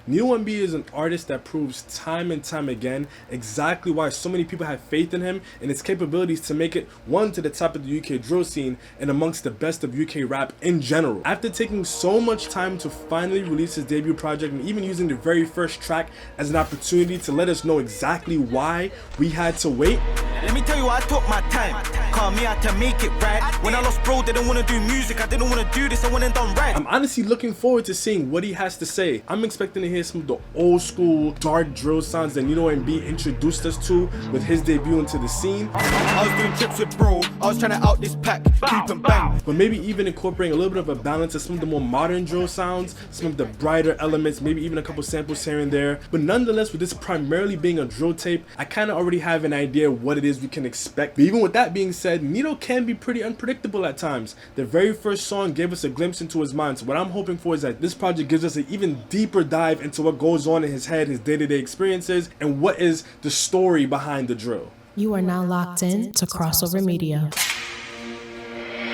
Nito MKii is an artist that proves time and time again exactly why so many people have faith in him and his capabilities to make it one to the top of the UK drill scene and amongst the best of UK rap in general. After taking so much time to finally release his debut project and even using the very first track as an opportunity to let us know exactly why we had to wait. Let me tell you, I took my time. Call me out to make it right. When I lost bro, didn't want to do music. I didn't want to do this. I went and done right. I'm honestly looking forward to seeing what he has to say. I'm expecting to hear some of the old school dark drill sounds that Nito MKii introduced us to with his debut into the scene. I was doing trips with bro. I was trying to out this pack, keep and bang. But maybe even incorporating a little bit of a balance of some of the more modern drill sounds, some of the brighter elements, maybe even a couple samples here and there. But nonetheless, with this primarily being a drill tape, I kind of already have an idea of what it is we can expect. But even with that being said, Nito can be pretty unpredictable at times. The very first song gave us a glimpse into his mind. So what I'm hoping for is that this project gives us an even deeper dive into what goes on in his head, his day-to-day experiences, and what is the story behind the drill. You are now locked in to Crossover Media.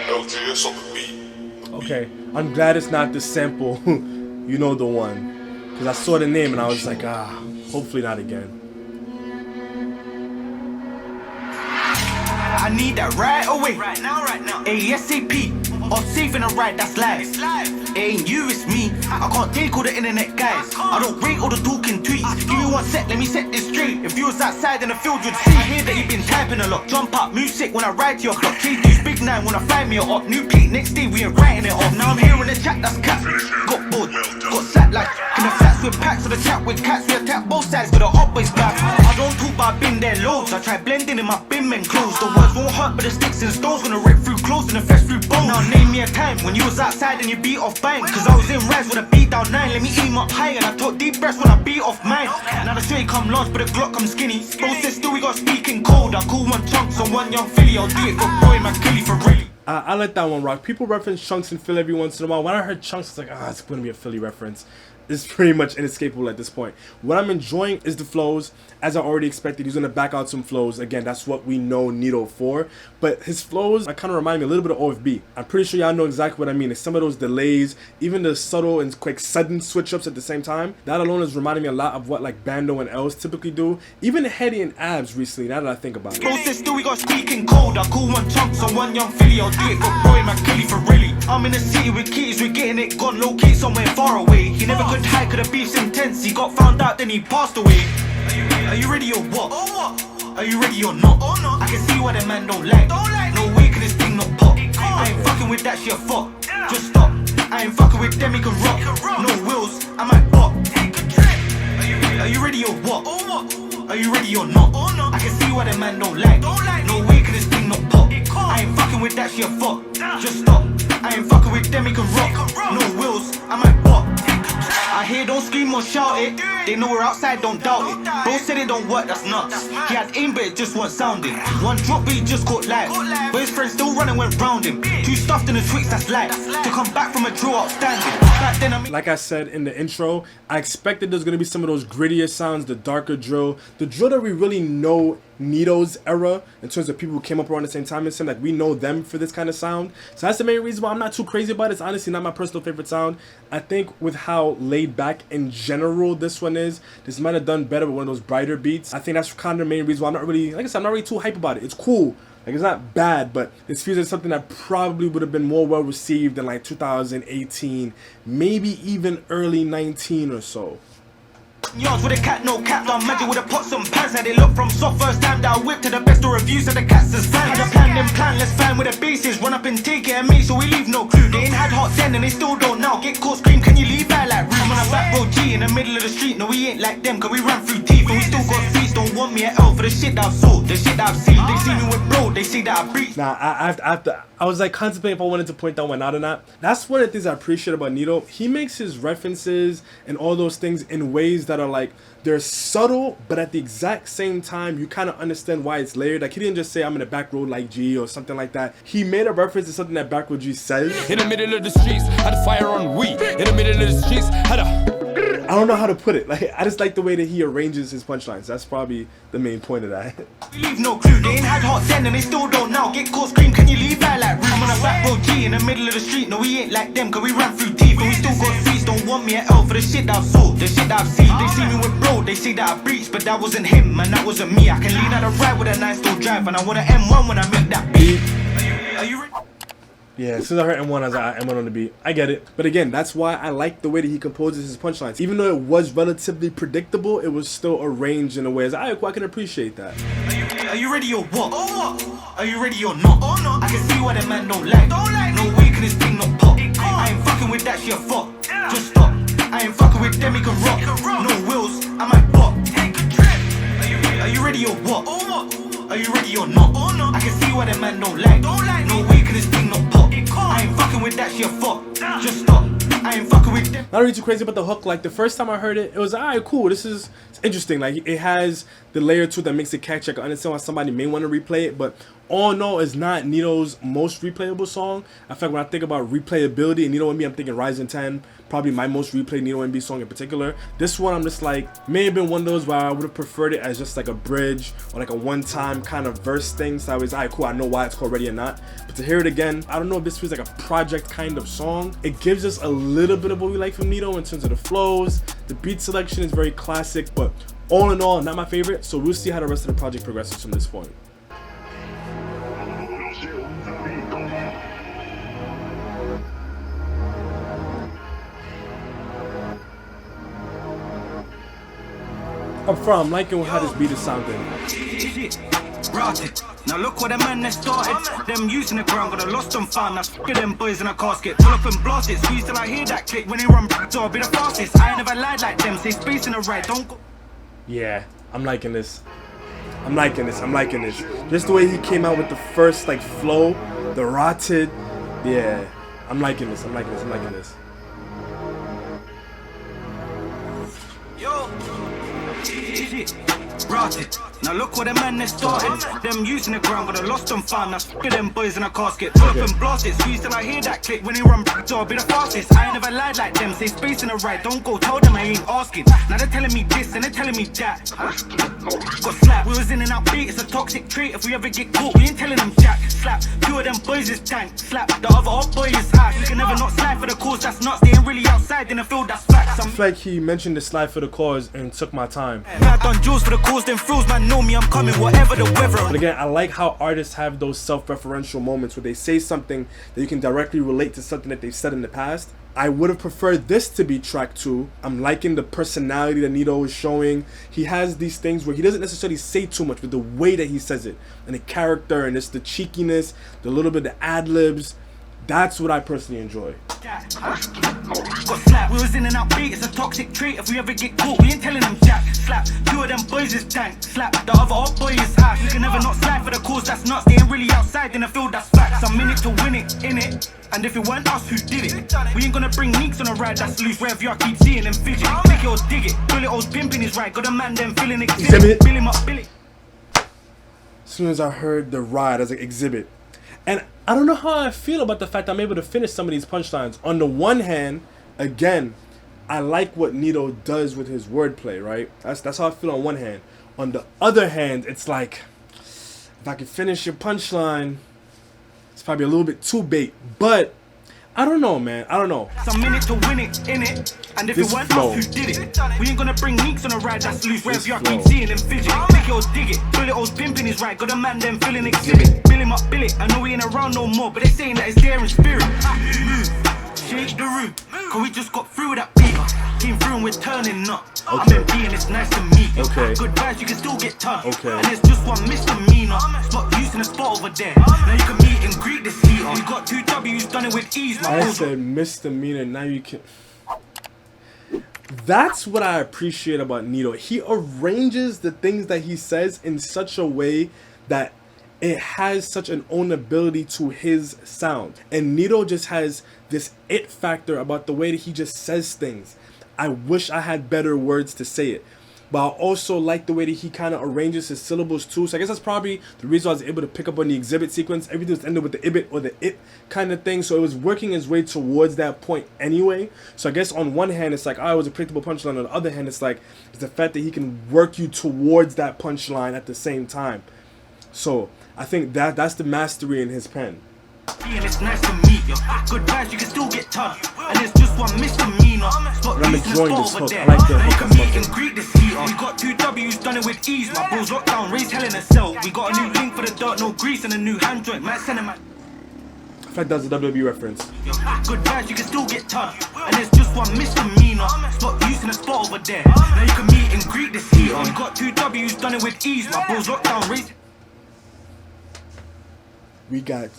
LTS on the beat. Okay, I'm glad it's not this sample, you know the one. Because I saw the name and I was like, hopefully not again. I need that right away. Right now. ASAP. Or saving a ride, that's life. It ain't you, it's me. I can't take all the internet guys. I don't rate all the talking tweets. Give me one sec, let me set this straight. If you was outside in the field, you'd see. I hear that you've been typing a lot. Jump up, move sick when I ride to your clock. K2's big 9 when I find me up. New peak, next day we ain't writing it off. Now I'm here in the chat, that's cat. Got bored, got sat like in the flats with packs. Or the chat with cats, we attack both sides, got the always back. I don't talk about been there loads. I try blending in my bin men clothes. The words won't hurt, but the sticks and stones gonna rip through clothes and affect through bones. Now name me a time when you was outside and you beat off bang. Cause I was in rise with a beat down 9. Let me aim up high and I took deep breaths when I beat off mine. Now the straight come large but the Glock come skinny. Bro said still we got speaking cold. I call one chunks on one young filly. I'll do it for boy MKii for really. I let that one rock. People reference Chunks and Phil every once in a while. When I heard Chunks, it's like, it's gonna be a Philly reference. It's pretty much inescapable at this point. What I'm enjoying is the flows. As I already expected, he's gonna back out some flows. Again, that's what we know Nito for. But his flows kind of remind me a little bit of OFB. I'm pretty sure y'all know exactly what I mean. It's some of those delays, even the subtle and quick sudden switch ups at the same time. That alone is reminding me a lot of what like Bando and Els typically do. Even Heady and Abs recently, now that I think about it. Bro said still we got speaking cold. I call one chunks on one young filly. I'll do it for boy MKii for really. I'm in the city with keys, we're getting it gone, locate somewhere far away. He never could hide, cause the beef's intense. He got found out, then he passed away. Are you ready or what? Are you ready or not? I can see why the man don't like. No way can this thing not pop. I ain't fucking with that shit, fuck. Just stop. I ain't fucking with them, he can rock. No wheels, I might pop. Are you ready or what? Are you ready or not? I can see why the man don't like. No way can this thing not pop. I ain't fucking with that shit, fuck. Just stop. I ain't fucking with them, he can rock. No wheels, I might pop. I hear don't scream or shout it. They know we're outside, don't doubt it. Bro said it don't work, that's nuts. He had aim but it just wasn't sounding. One drop but he just caught live. But his friends still running went round him. Too stuffed in the Twix, that's life. To come back from a drill outstanding. Back then like I said in the intro, I expected there's gonna be some of those grittier sounds, the darker drill. The drill that we really know Nito's era in terms of people who came up around the same time as him, like we know them for this kind of sound. So that's the main reason why I'm not too crazy about it. It's honestly not my personal favorite sound. I think with how laid back in general this one is, this might have done better with one of those brighter beats. I think that's kind of the main reason why I'm not really, like I said, I'm not really too hype about it. It's cool. Like, it's not bad, but it feels like something that probably would have been more well received in like 2018, maybe even early 19 or so. Yards with a cat, no cap, done magic with a pots and pans. How they look from soft first time that I whipped to the best of reviews of the cats as fans. Had a plan, then planless fan with the bases. Run up and take it and make so we leave no clue. They ain't had hot then and they still don't now. Get caught scream, can you leave out like room? I'm on a back road G in the middle of the street. No, we ain't like them, cause we run through teeth. And we still got streets, don't want me at L for the shit that I've sold, the shit that I've seen. They see me with bro, they say that I breathe. Nah, I was like contemplating if I wanted to point that one out or not. That's one of the things I appreciate about Nito. He makes his references and all those things in ways that are like, they're subtle, but at the exact same time, you kind of understand why it's layered. Like, he didn't just say, I'm in the back road like G or something like that. He made a reference to something that back road G says. In the middle of the streets, had a fire on weed. In the middle of the streets, had a... I don't know how to put it. Like, I just like the way that he arranges his punchlines. That's probably the main point of that. Leave no clue, they ain't had hot then and they still don't now. Get caught scream, can you leave that like room? I'm on a back road G in the middle of the street. No, we ain't like them, cause we ran through teeth. But we still got streets, don't want me at L for the shit that I've saw, the shit that I've seen. They see me with bro, they say that I breached, but that wasn't him, and that wasn't me. I can lean out the right with a nice little drive, and I want an M1 when I make that beat. Are you ready? Yeah, as soon as I heard M1, I was like, M1 on the beat. I get it. But again, that's why I like the way that he composes his punchlines. Even though it was relatively predictable, it was still arranged in a way as I can appreciate that. Are you ready or what? Are you ready or not? I can see why the man don't like. No way can this thing not pop. I ain't fucking with that shit, fuck. Just stop. I ain't fucking with them, he can rock. No wheels, I might pop. Take a trip. Are you ready or what? Are you ready or not? I can see why the man don't like. No way can this thing not pop. I ain't fucking with that shit, fuck. Just stop. I ain't fucking with them. Not really too crazy about the hook. Like, the first time I heard it, it was alright, cool. This is interesting. Like, it has the layer to it that makes it catchy. I can understand why somebody may want to replay it, but all in all, it's not Nito's most replayable song. In fact, when I think about replayability and Nito and Me, I'm thinking Rising 10, probably my most replayed Nito and Me song in particular. This one, I'm just like, may have been one of those where I would have preferred it as just like a bridge or like a one-time kind of verse thing. So I was, alright, cool, I know why it's called Ready or Not. But to hear it again, I don't know if this feels like a project kind of song. It gives us a little bit of what we like from Nito in terms of the flows. The beat selection is very classic, but all in all, not my favorite. So we'll see how the rest of the project progresses from this point. Up front, I'm liking how this beat is sounding. Now look what the man that started. Them using the ground, got a lost and found. Now f*** them boys in a casket. Pull up and blast it. Squeeze till I hear that click. When they run so I'll be the fastest. I ain't never lied like them. Say space in the right, don't go. Yeah, I'm liking this. I'm liking this. I'm liking this. Just the way he came out with the first like flow, the rotted. Yeah, I'm liking this. I'm liking this. I'm liking this. Yo, rotted. Now look what the man that started. Them using the ground, got a lost and found. Now f*** them boys in a casket. Pull up and blast it. Squeeze till I hear that click. When they run so I'll be the fastest. I ain't never lied like them. Say space in the right, don't go tell them I ain't asking. Now they're telling me this and they're telling me that. Got slapped, we was in and out beat. It's a toxic trait. If we ever get caught, we ain't telling them jack. Slap, two of them boys is tank. Slap, the other old boy is high. We can never not slide for the cause, that's nuts. They ain't really outside in the field, that's facts. I feel like he mentioned the slide for the cause and took my time. I done jewels for the cause, then frills, man know me, I'm coming, whatever the weather. But again, I like how artists have those self-referential moments where they say something that you can directly relate to something that they've said in the past. I would have preferred this to be track 2. I'm liking the personality that Nito is showing. He has these things where he doesn't necessarily say too much, but the way that he says it, and the character, and it's the cheekiness, the little bit of ad-libs. That's what I personally enjoy. Got slapped, we was in and out beat, it's a toxic trait. If we ever get caught, we ain't telling them jack. Slap, two of them boys is tank. Slap, the other old boy is high. We can never not slide for the cause, that's nuts. They ain't really outside in the field, that's facts. I'm in it to win it, in it. And if it weren't us who did it, we ain't gonna bring neeks on a ride that's loose. Wherever y'all keep seeing them fidget. Take it or dig it, bullet old pimping is right. Got a man them feeling exhibit. Bill him up, bill it. As soon as I heard the ride, I was like, exhibit. And I don't know how I feel about the fact I'm able to finish some of these punchlines. On the one hand, again, I like what Nito does with his wordplay, right? That's how I feel on one hand. On the other hand, it's like, if I could finish your punchline, it's probably a little bit too bait. But I don't know, man. I don't know. Some minute to win it, in it. And if This it weren't flow. us who did it, we ain't gonna bring neeks on a ride that's loose. Wherever y'all keep seeing them fidget. Take it or dig it. Bullet old pimping is right. Got a man them feeling exhibit. Bill him up, bill it. I know we ain't around no more, but they saying that it's there in spirit. Shake the room, cause we just got through with that beat. Came through and we're turning up. I'm MKii and it's nice to meet you. Okay. Good vibes, you can still get tough. Okay. And it's just one misdemeanor. Spot using the spot over there. Now you can meet and greet this heater. We got 2 W's, done it with ease. My I said misdemeanor, now you can... That's what I appreciate about Nito. He arranges the things that he says in such a way that it has such an ownability to his sound. And Nito just has this it factor about the way that he just says things. I wish I had better words to say it. but I also like the way that he kind of arranges his syllables too. So I guess that's probably the reason I was able to pick up on the exhibit sequence. Everything was ended with the ibit or the it kind of thing, so it was working its way towards that point anyway. So I guess on one hand it's like, oh, it was a predictable punchline. On the other hand, it's like it's the fact that he can work you towards that punchline at the same time. So I think that's the mastery in his pen. And it's nice to meet you. Good vibes, you can still get touched. And it's just one misdemeanor. Stop I'm using enjoying the this spot hook. over I there. like the Now you hook. can meet and greet this heater. We got 2 W's, done it with ease. My bros locked down, raised hell in a cell. We got a new link for the dirt, no grease, and a new hand joint. Man, send him out. I feel like that's a WWE reference. Good vibes, you can still get touched. And it's just one misdemeanor. Stop using the spot over there. Now you can meet and greet this heater. We got 2 W's, done it with ease. My bros locked down, raised. We got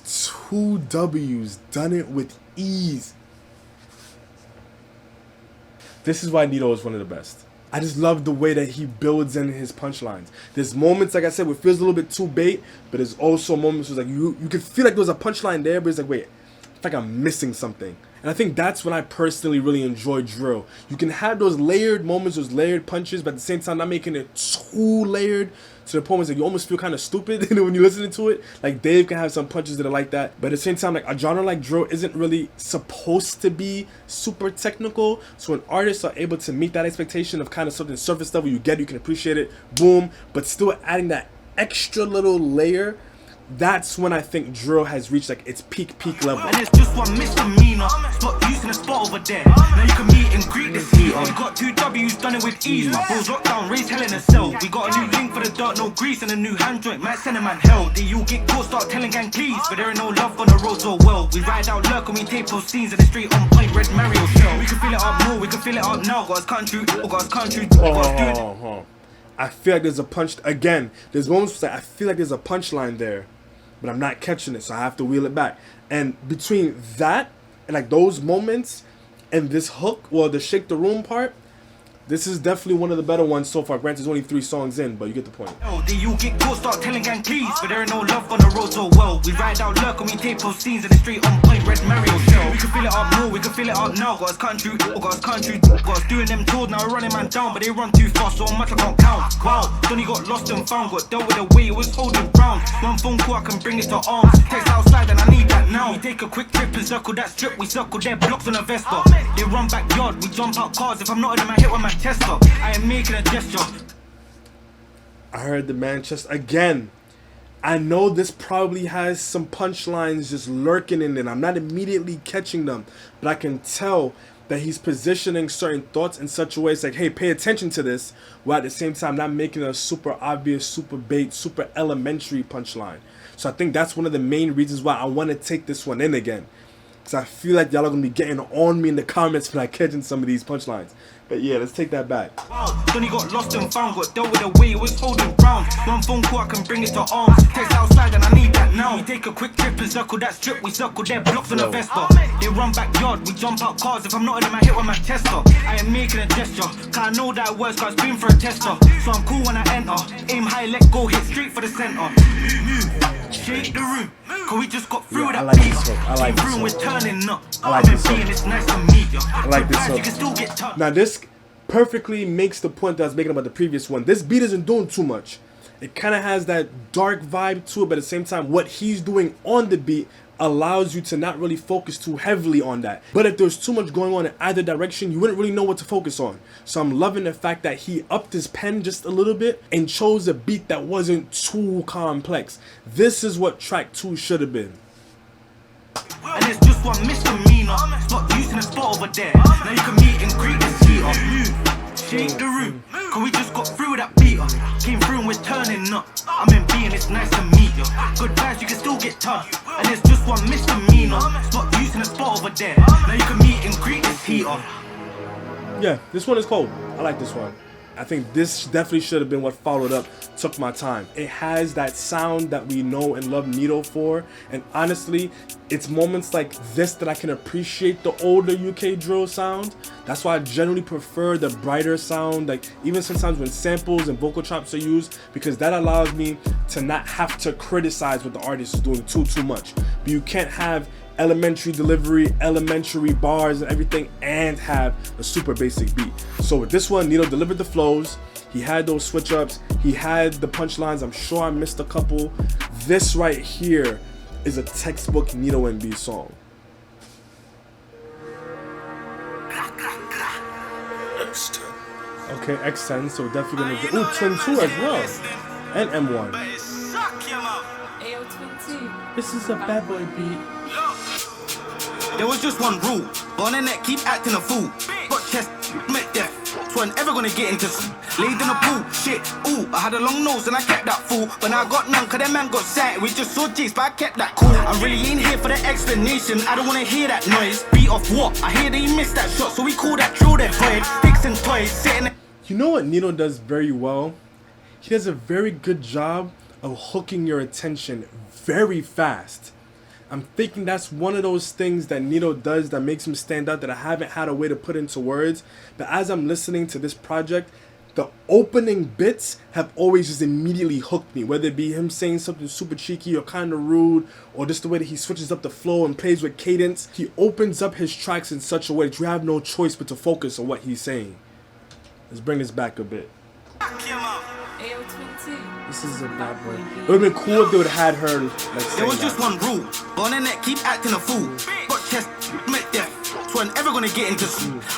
2 W's, done it with ease. This is why Nito is one of the best. I just love the way that he builds in his punchlines. There's moments, like I said, where it feels a little bit too bait, but there's also moments where it's like you can feel like there's a punchline there, but it's like, wait, it's like I'm missing something. And I think that's when I personally really enjoy drill. You can have those layered moments, those layered punches, but at the same time not making it too layered to the point where like you almost feel kind of stupid when you're listening to it. Like Dave can have some punches that are like that, but at the same time, like a genre like drill isn't really supposed to be super technical. So when artists are able to meet that expectation of kind of something surface level, you can appreciate it, boom, but still adding that extra little layer, that's when I think drill has reached like its peak level. And it's just one misdemeanor. Stop using the spot over there. Now you can meet and greet this heater. We got 2 W's, done it with ease. My bros locked down, raised hell in a cell. We got a new link for the dirt, no grease, and a new hand joint. Might send a man hell. Then you get caught, start telling gang please. But there ain't no love on the road so well. We ride out lurk and we tape those scenes in the street on point, red Mario shell. We can feel it up more, we can feel it up now. Got us country, got us country, got us good. I feel like there's a punch again. There's moments where I feel like there's a punchline there, but I'm not catching it, so I have to wheel it back. And between that and like those moments and this hook, well, the shake the room part, this is definitely one of the better ones so far. Granted, there's only 3 songs in, but you get the point. Then you get caught, start telling gang please. But there ain't no love on the road so well. We ride out lurk and we tape those scenes in the street on point, red Mario shell. We can feel it up more, we can feel it up now. Got us country, got us doing them tours now, running man down, but they run too fast, so much I can't count. Wow, Donny got lost and found, got dealt with the way it was holding ground. One phone call, I can bring it to arms. Text outside and I need that now. We take a quick trip and circle that strip, we circle their blocks on a Vespa. They run backyard, we jump out cars. If I'm not in them, I hit with my Tesla. I am making a gesture. I heard the Manchester again. I know this probably has some punchlines just lurking in it. I'm not immediately catching them, but I can tell that he's positioning certain thoughts in such a way it's like, hey, pay attention to this, while at the same time not making a super obvious, super bait, super elementary punchline. So I think that's one of the main reasons why I want to take this one in again, because I feel like y'all are going to be getting on me in the comments for not catching some of these punchlines. But yeah, let's take that back. Wow, Donny got lost and found, got dealt with the way it was holding ground. One phone call, I can bring it to arms. Text outside and I need that now. We take a quick trip and circle that strip, we circle their blocks on a Vespa. They run backyard, we jump out cars. If I'm not in them, I hit with my Tesla. I am making a gesture, cause I know that works, cause it's been for a tester. So I'm cool when I enter, aim high, let go, hit straight for the center. Shake the room, cause we just got through that like this hook. I like this room, hook. we're turning up. I like this hook. It's nice to meet you. I like this You can hook. still get touched. Now this perfectly makes the point that I was making about the previous one. This beat isn't doing too much. It kind of has that dark vibe to it, but at the same time, what he's doing on the beat allows you to not really focus too heavily on that. But if there's too much going on in either direction, you wouldn't really know what to focus on. So I'm loving the fact that he upped his pen just a little bit and chose a beat that wasn't too complex. This is what track 2 should have been. And it's just one misdemeanor. Stop using the spot over there. Now you can meet and greet this heater. Shake the room, cause we just got through that beater. Came through and we're turning up. I'm in B and it's nice to meet you. Good vibes, you can still get touched. And it's just one misdemeanor. Stop using the spot over there. Now you can meet and greet this heater. Yeah, this one is cold. I like this one. I think this definitely should have been what followed up Took My Time. It has that sound that we know and love Nito for, and honestly, it's moments like this that I can appreciate the older UK drill sound. That's why I generally prefer the brighter sound, like even sometimes when samples and vocal chops are used, because that allows me to not have to criticize what the artist is doing too much. But you can't have elementary delivery, elementary bars and everything and have a super basic beat. So with this one, Nito delivered the flows. He had those switch ups. He had the punchlines. I'm sure I missed a couple. This right here is a textbook Nito and B song. Okay, X10, so definitely gonna get. Ooh, Twin 2 as well. And M1. Ayo, Twin 2. This is a bad boy beat. There was just one rule. On the net, keep acting a fool. Got chest, met death. Twin ever gonna get into laid in a pool. Shit, ooh, I had a long nose and I kept that fool. But now I got none, cause that man got sad. We just saw G's, but I kept that cool. I really ain't here for the explanation. I don't wanna hear that noise. Beat off what? I hear that he missed that shot, so we call that drill that void. Sticks and toys, sitting there. You know what Nito does very well? He does a very good job of hooking your attention very fast. I'm thinking that's one of those things that Nito does that makes him stand out that I haven't had a way to put into words. But as I'm listening to this project, the opening bits have always just immediately hooked me. Whether it be him saying something super cheeky or kind of rude, or just the way that he switches up the flow and plays with cadence. He opens up his tracks in such a way that you have no choice but to focus on what he's saying. Let's bring this back a bit. Ayo, Twin 2. This is a bad boy. It would have been cool if they would have had her like There was just one rule. On the net, keep acting a fool. Got chest, met death. Twin ever gonna get into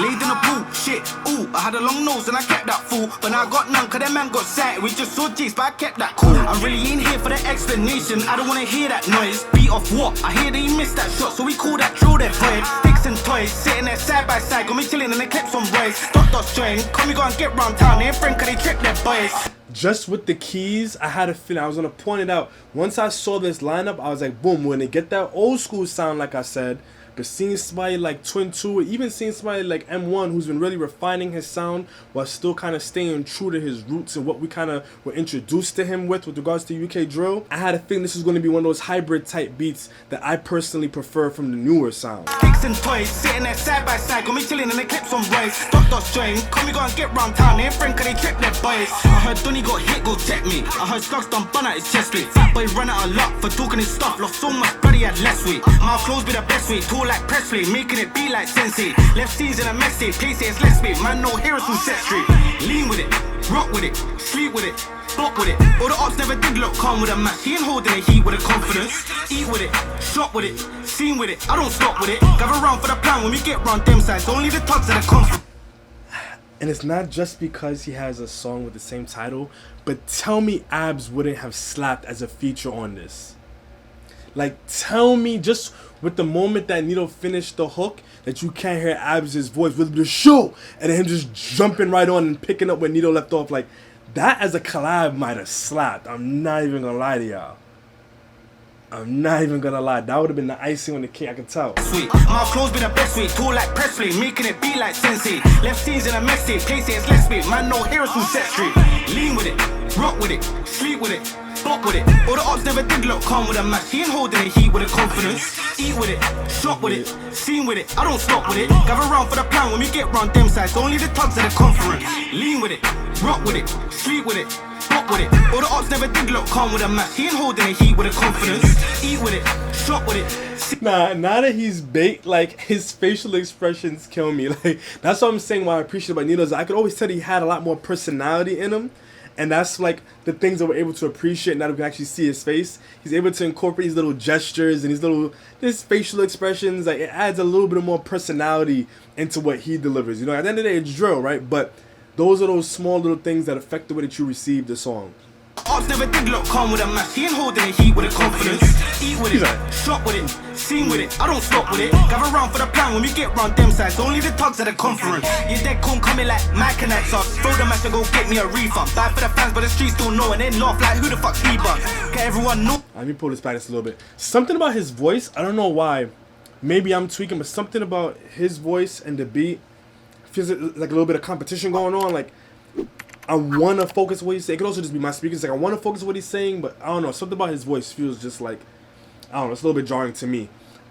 laid in a pool. Shit, ooh, I had a long nose and I kept that fool. But now I got none, cause that man got sad. We just saw G's, but I kept that cool. I really ain't here for the explanation. I don't wanna hear that noise. Beat off what? I hear that he missed that shot, so we call that drill that void. Sticks and toys, sitting there side by side. Got me chilling in the clips on boys. Dot string, come we go and get round town. They ain't friend, cause they trip their boys. Just with the keys, I had a feeling. I was gonna point it out. Once I saw this lineup, I was like, boom, when they get that old school sound, like I said, but seeing somebody like Twin 2, even seeing somebody like M1 who's been really refining his sound while still kind of staying true to his roots and what we kind of were introduced to him with regards to UK drill, I had a feeling this was going to be one of those hybrid type beats that I personally prefer from the newer sound. Sticks and toys, sitting there side by side. Got me chilling in the clips on boys. Dot string, come we go and get round town. They ain't friend, cause they trip their boys. I heard Donny got hit, go check me. I heard Slugs done bun out his chest week. Fat boy ran out a lot for talking his stuff. Lost so much blood he had last week. Mouth closed be the best week. Tall like Presley, making it be like Sensei. Left scenes in a messy, place it is less big. Man, no heroes from Set Street. Lean with it, rock with it, sleep with it, block with it. All the ops never did look calm with a match. He ain't holding the heat with a confidence. Eat with it, shot with it, scene with it. I don't stop with it. Gather round for the plan when we get round them sides. Only the tugs at the conference. And it's not just because he has a song with the same title, but tell me Abs wouldn't have slapped as a feature on this. Like, tell me just with the moment that Nito finished the hook that you can't hear Abs' voice with the show and then him just jumping right on and picking up where Nito left off. Like, that as a collab might have slapped. I'm not even gonna lie to y'all. I'm not even gonna lie. That would have been the icing on the cake, I can tell. Sweet. Mouth closed be the best way. Tall like Presley, making it be like Sensei. Left scenes in a messy, place it is less big. Man, no heroes from Set Street. Lean with it, rock with it, sleep with it, block with it. All the ops never did look calm with a match. He ain't holding the heat with a confidence. Eat with it, shot with it, scene with it. I don't stop with it. Gather round for the plan when we get round them sides. Only the tugs at the conference. Lean with it, rock with it, sleep with it, block with it. All the ops never did look calm with a match. He ain't holding the heat with a confidence. Eat with it, shot with it. Nah, now that he's bait, like, his facial expressions kill me. Like, that's what I'm saying why I appreciate about Nito is I could always tell he had a lot more personality in him. And that's like the things that we're able to appreciate now that we can actually see his face. He's able to incorporate these little gestures and his facial expressions. Like, it adds a little bit more personality into what he delivers. You know, at the end of the day, it's drill, right? But those are those small little things that affect the way that you receive the song. Ops never did look calm with a match. He ain't holding the heat with a confidence. Eat with it, shot with it, scene with it. I don't stop with it. Gather round for the plan when we get round them sides. Only the tugs at the conference. You dead can't come in like Machinates up. Throw the match and go get me a refund. Bad for the fans, but the streets don't know. And they laugh like who the fuck's he bun? Get everyone know. Let me pull this back just a little bit. Something about his voice, I don't know why. Maybe I'm tweaking, but something about his voice and the beat feels like a little bit of competition going on. Like, I want to focus what he's saying. It could also just be my speakers. Like, I want to focus what he's saying, but I don't know. Something about his voice feels just like, I don't know. It's a little bit jarring to me.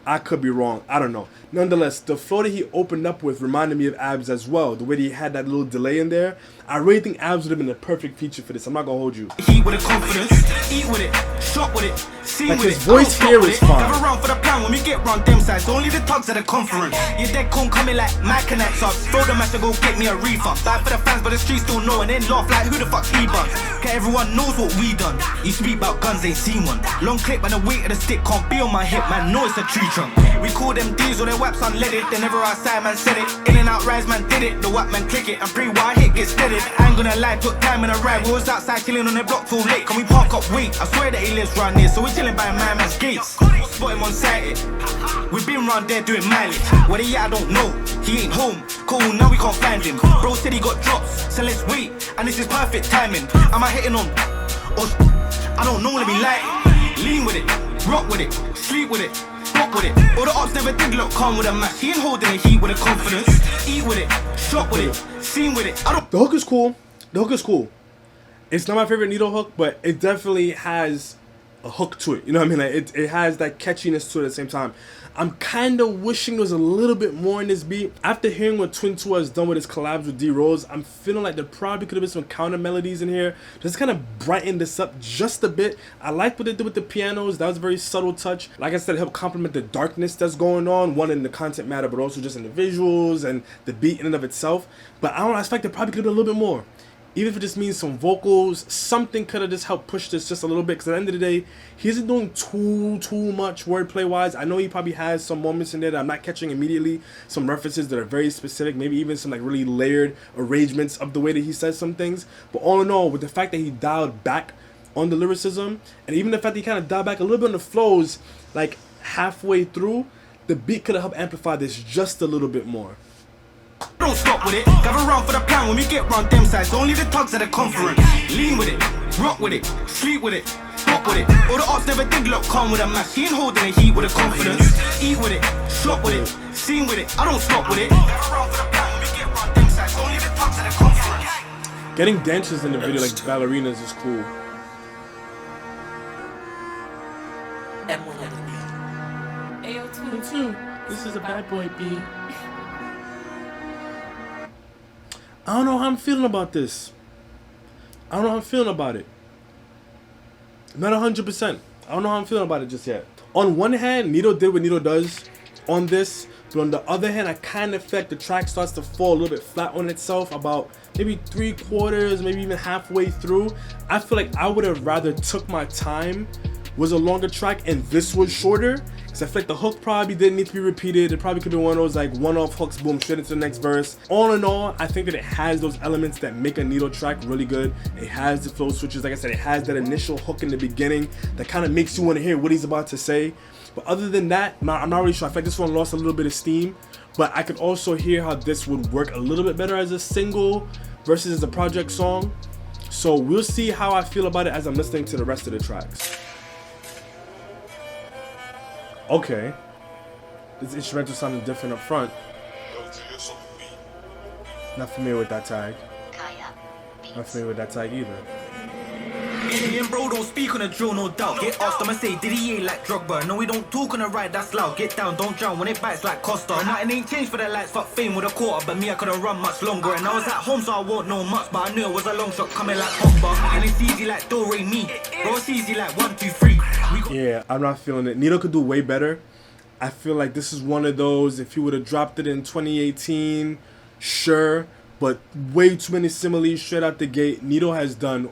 I could be wrong. I don't know. Nonetheless, the flow that he opened up with reminded me of Abs as well. The way that he had that little delay in there. I really think Abs would have been the perfect feature for this. I'm not gonna hold you. Heat with a confidence, eat with it, shot with it, sing Like with his it. voice here is fine. Have a round for the plan when we get round them sides. Only the tugs at the conference. Your dead con coming like my connects up. Throw the match to go get me a refund. Die for the fans, but the streets don't know and then laugh like who the fuck he buns. Cause everyone knows what we done. You speak about guns, ain't seen one. Long clip and the weight of the stick can't be on my hip, man. Know it's a tree trunk. We call them D's or their waps unleaded. They never outside, man said it. In and out rise, man did it. The whap man click it and pre what I hit get steadied. I ain't gonna lie, took time in a ride. We was outside chilling on the block till late. Can we park up? Wait, I swear that he lives round here, so we're chilling by my man's gates. Spot him on sighted. We been round there doing mileage. Where he at, I don't know. He ain't home. Cool, now we can't find him. Bro said he got drops, so let's wait. And this is perfect timing. Am I hitting on? Or I don't know, let me light it. Lean with it, rock with it, sleep with it, rock with it. All the ops never did look calm with a match. He ain't holding the heat with a confidence. Eat with it, shot with it, sing with it. I don't. The hook is cool. The hook is cool. It's not my favorite Nito hook, but it definitely has a hook to it. You know what I mean? Like it has that catchiness to it at the same time. I'm kind of wishing there was a little bit more in this beat. After hearing what Twin 2 has done with his collabs with D-Rose, I'm feeling like there probably could have been some counter melodies in here. Just kind of brighten this up just a bit. I like what they did with the pianos. That was a very subtle touch. Like I said, it helped complement the darkness that's going on. One in the content matter, but also just in the visuals and the beat in and of itself. But I don't know, I expect there probably could have been a little bit more. Even if it just means some vocals, something could have just helped push this just a little bit. Because at the end of the day, he isn't doing too much wordplay-wise. I know he probably has some moments in there that I'm not catching immediately. Some references that are very specific. Maybe even some like really layered arrangements of the way that he says some things. But all in all, with the fact that he dialed back on the lyricism, and even the fact that he kind of dialed back a little bit on the flows, like halfway through, the beat could have helped amplify this just a little bit more. Don't stop with it, gather round for the plan when we get round them sides. Only the tugs at the conference. Lean with it, rock with it, sleep with it, rock with it. All the ops never did look calm with a match. He ain't holding the heat with a confidence. Eat with it, shot with it, sing with it. I don't stop with it. Gather round for the plan when we get round them sides. Only the tugs at the conference. Getting dancers in the video like ballerinas is cool. AO22. This is a bad boy beat. I don't know how I'm feeling about this. I don't know how I'm feeling about it. Not 100%. I don't know how I'm feeling about it just yet. On one hand, Nito did what Nito does on this. But on the other hand, I kind of feel like the track starts to fall a little bit flat on itself about maybe 3/4, maybe even halfway through. I feel like I would have rather took my time, was a longer track, and this was shorter. I feel like the hook probably didn't need to be repeated. It probably could be one of those like one-off hooks, boom, straight into the next verse. All in all, I think that it has those elements that make a Nito track really good. It has the flow switches, like I said, it has that initial hook in the beginning that kind of makes you want to hear what he's about to say. But other than that, I'm not really sure. I feel like this one lost a little bit of steam, but I could also hear how this would work a little bit better as a single versus as a project song. So we'll see how I feel about it as I'm listening to the rest of the tracks. Okay, this instrumental sounding different up front. Not familiar with that tag. Not familiar with that tag either. Me and bro don't speak on a drill, no doubt. Get asked, I'ma say, did he ain't like Drogba? No, we don't talk on the ride, that's loud. Get down, don't drown when it bites like Costa. Nothing ain't changed for the lights, fuck fame with a quarter. But me, I couldn't run much longer. And I was at home, so I won't know much. But I knew it was a long shot coming like Pogba. And it's easy like Do Re Mi. Bro, it's easy like 1, 2, 3. Yeah, I'm not feeling it. Nito could do way better. I feel like this is one of those, if he would have dropped it in 2018, sure. But way too many similes straight out the gate. Nito has done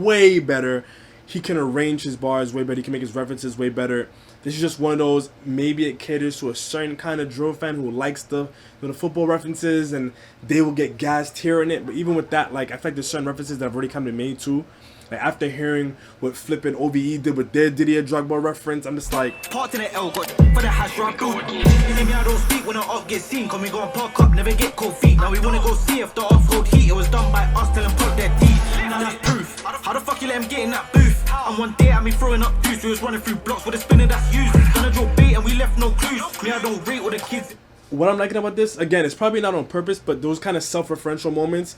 way better. He can arrange his bars way better. He can make his references way better. This is just one of those, maybe it caters to a certain kind of drill fan who likes the football references and they will get gassed hearing it. But even with that, like, I feel like there's certain references that have already come to me too. Like after hearing what flipping OVE did with their Didier Drogba reference, I'm just like, part to the L got for the hash rock. You hear me, I don't speak when the off get seen. Cause we go and park up, never get cold feet. Now we wanna go see if the off-road heat. It was done by us, tell them put their teeth. Now that's proof. How the fuck you let him get in that booth? And one day I me throwing up juice. We was running through blocks with a spinner that's used. Gonna draw bait and we left no clues. Me, I don't rate all the kids. What I'm liking about this, again, it's probably not on purpose, but those kind of self-referential moments,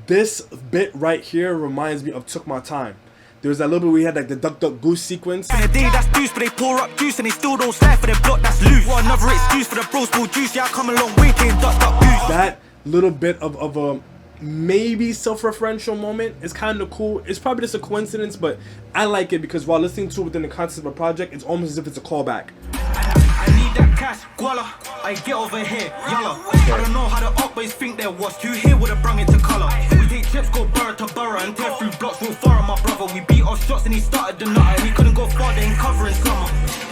this bit right here reminds me of Took My Time. There was that little bit where we had like the duck duck goose sequence. In a day that's juice, but they pour up juice and they still don't slide for their block that's loose. What another excuse for the bros pull juice? Yeah, I come a long way playing duck duck goose. That little bit of a maybe self-referential moment is kind of cool. It's probably just a coincidence, but I like it because while listening to it within the context of a project, it's almost as if it's a callback. I need that cash, Guala. I get over here, Yallah. I don't know how the up boys think there was. Who here would have brung it to colour? We take trips, go borough to borough and tear through blocks real far, my brother. We beat off shots and he started the nutter. And he couldn't go far, they ain't covering summer.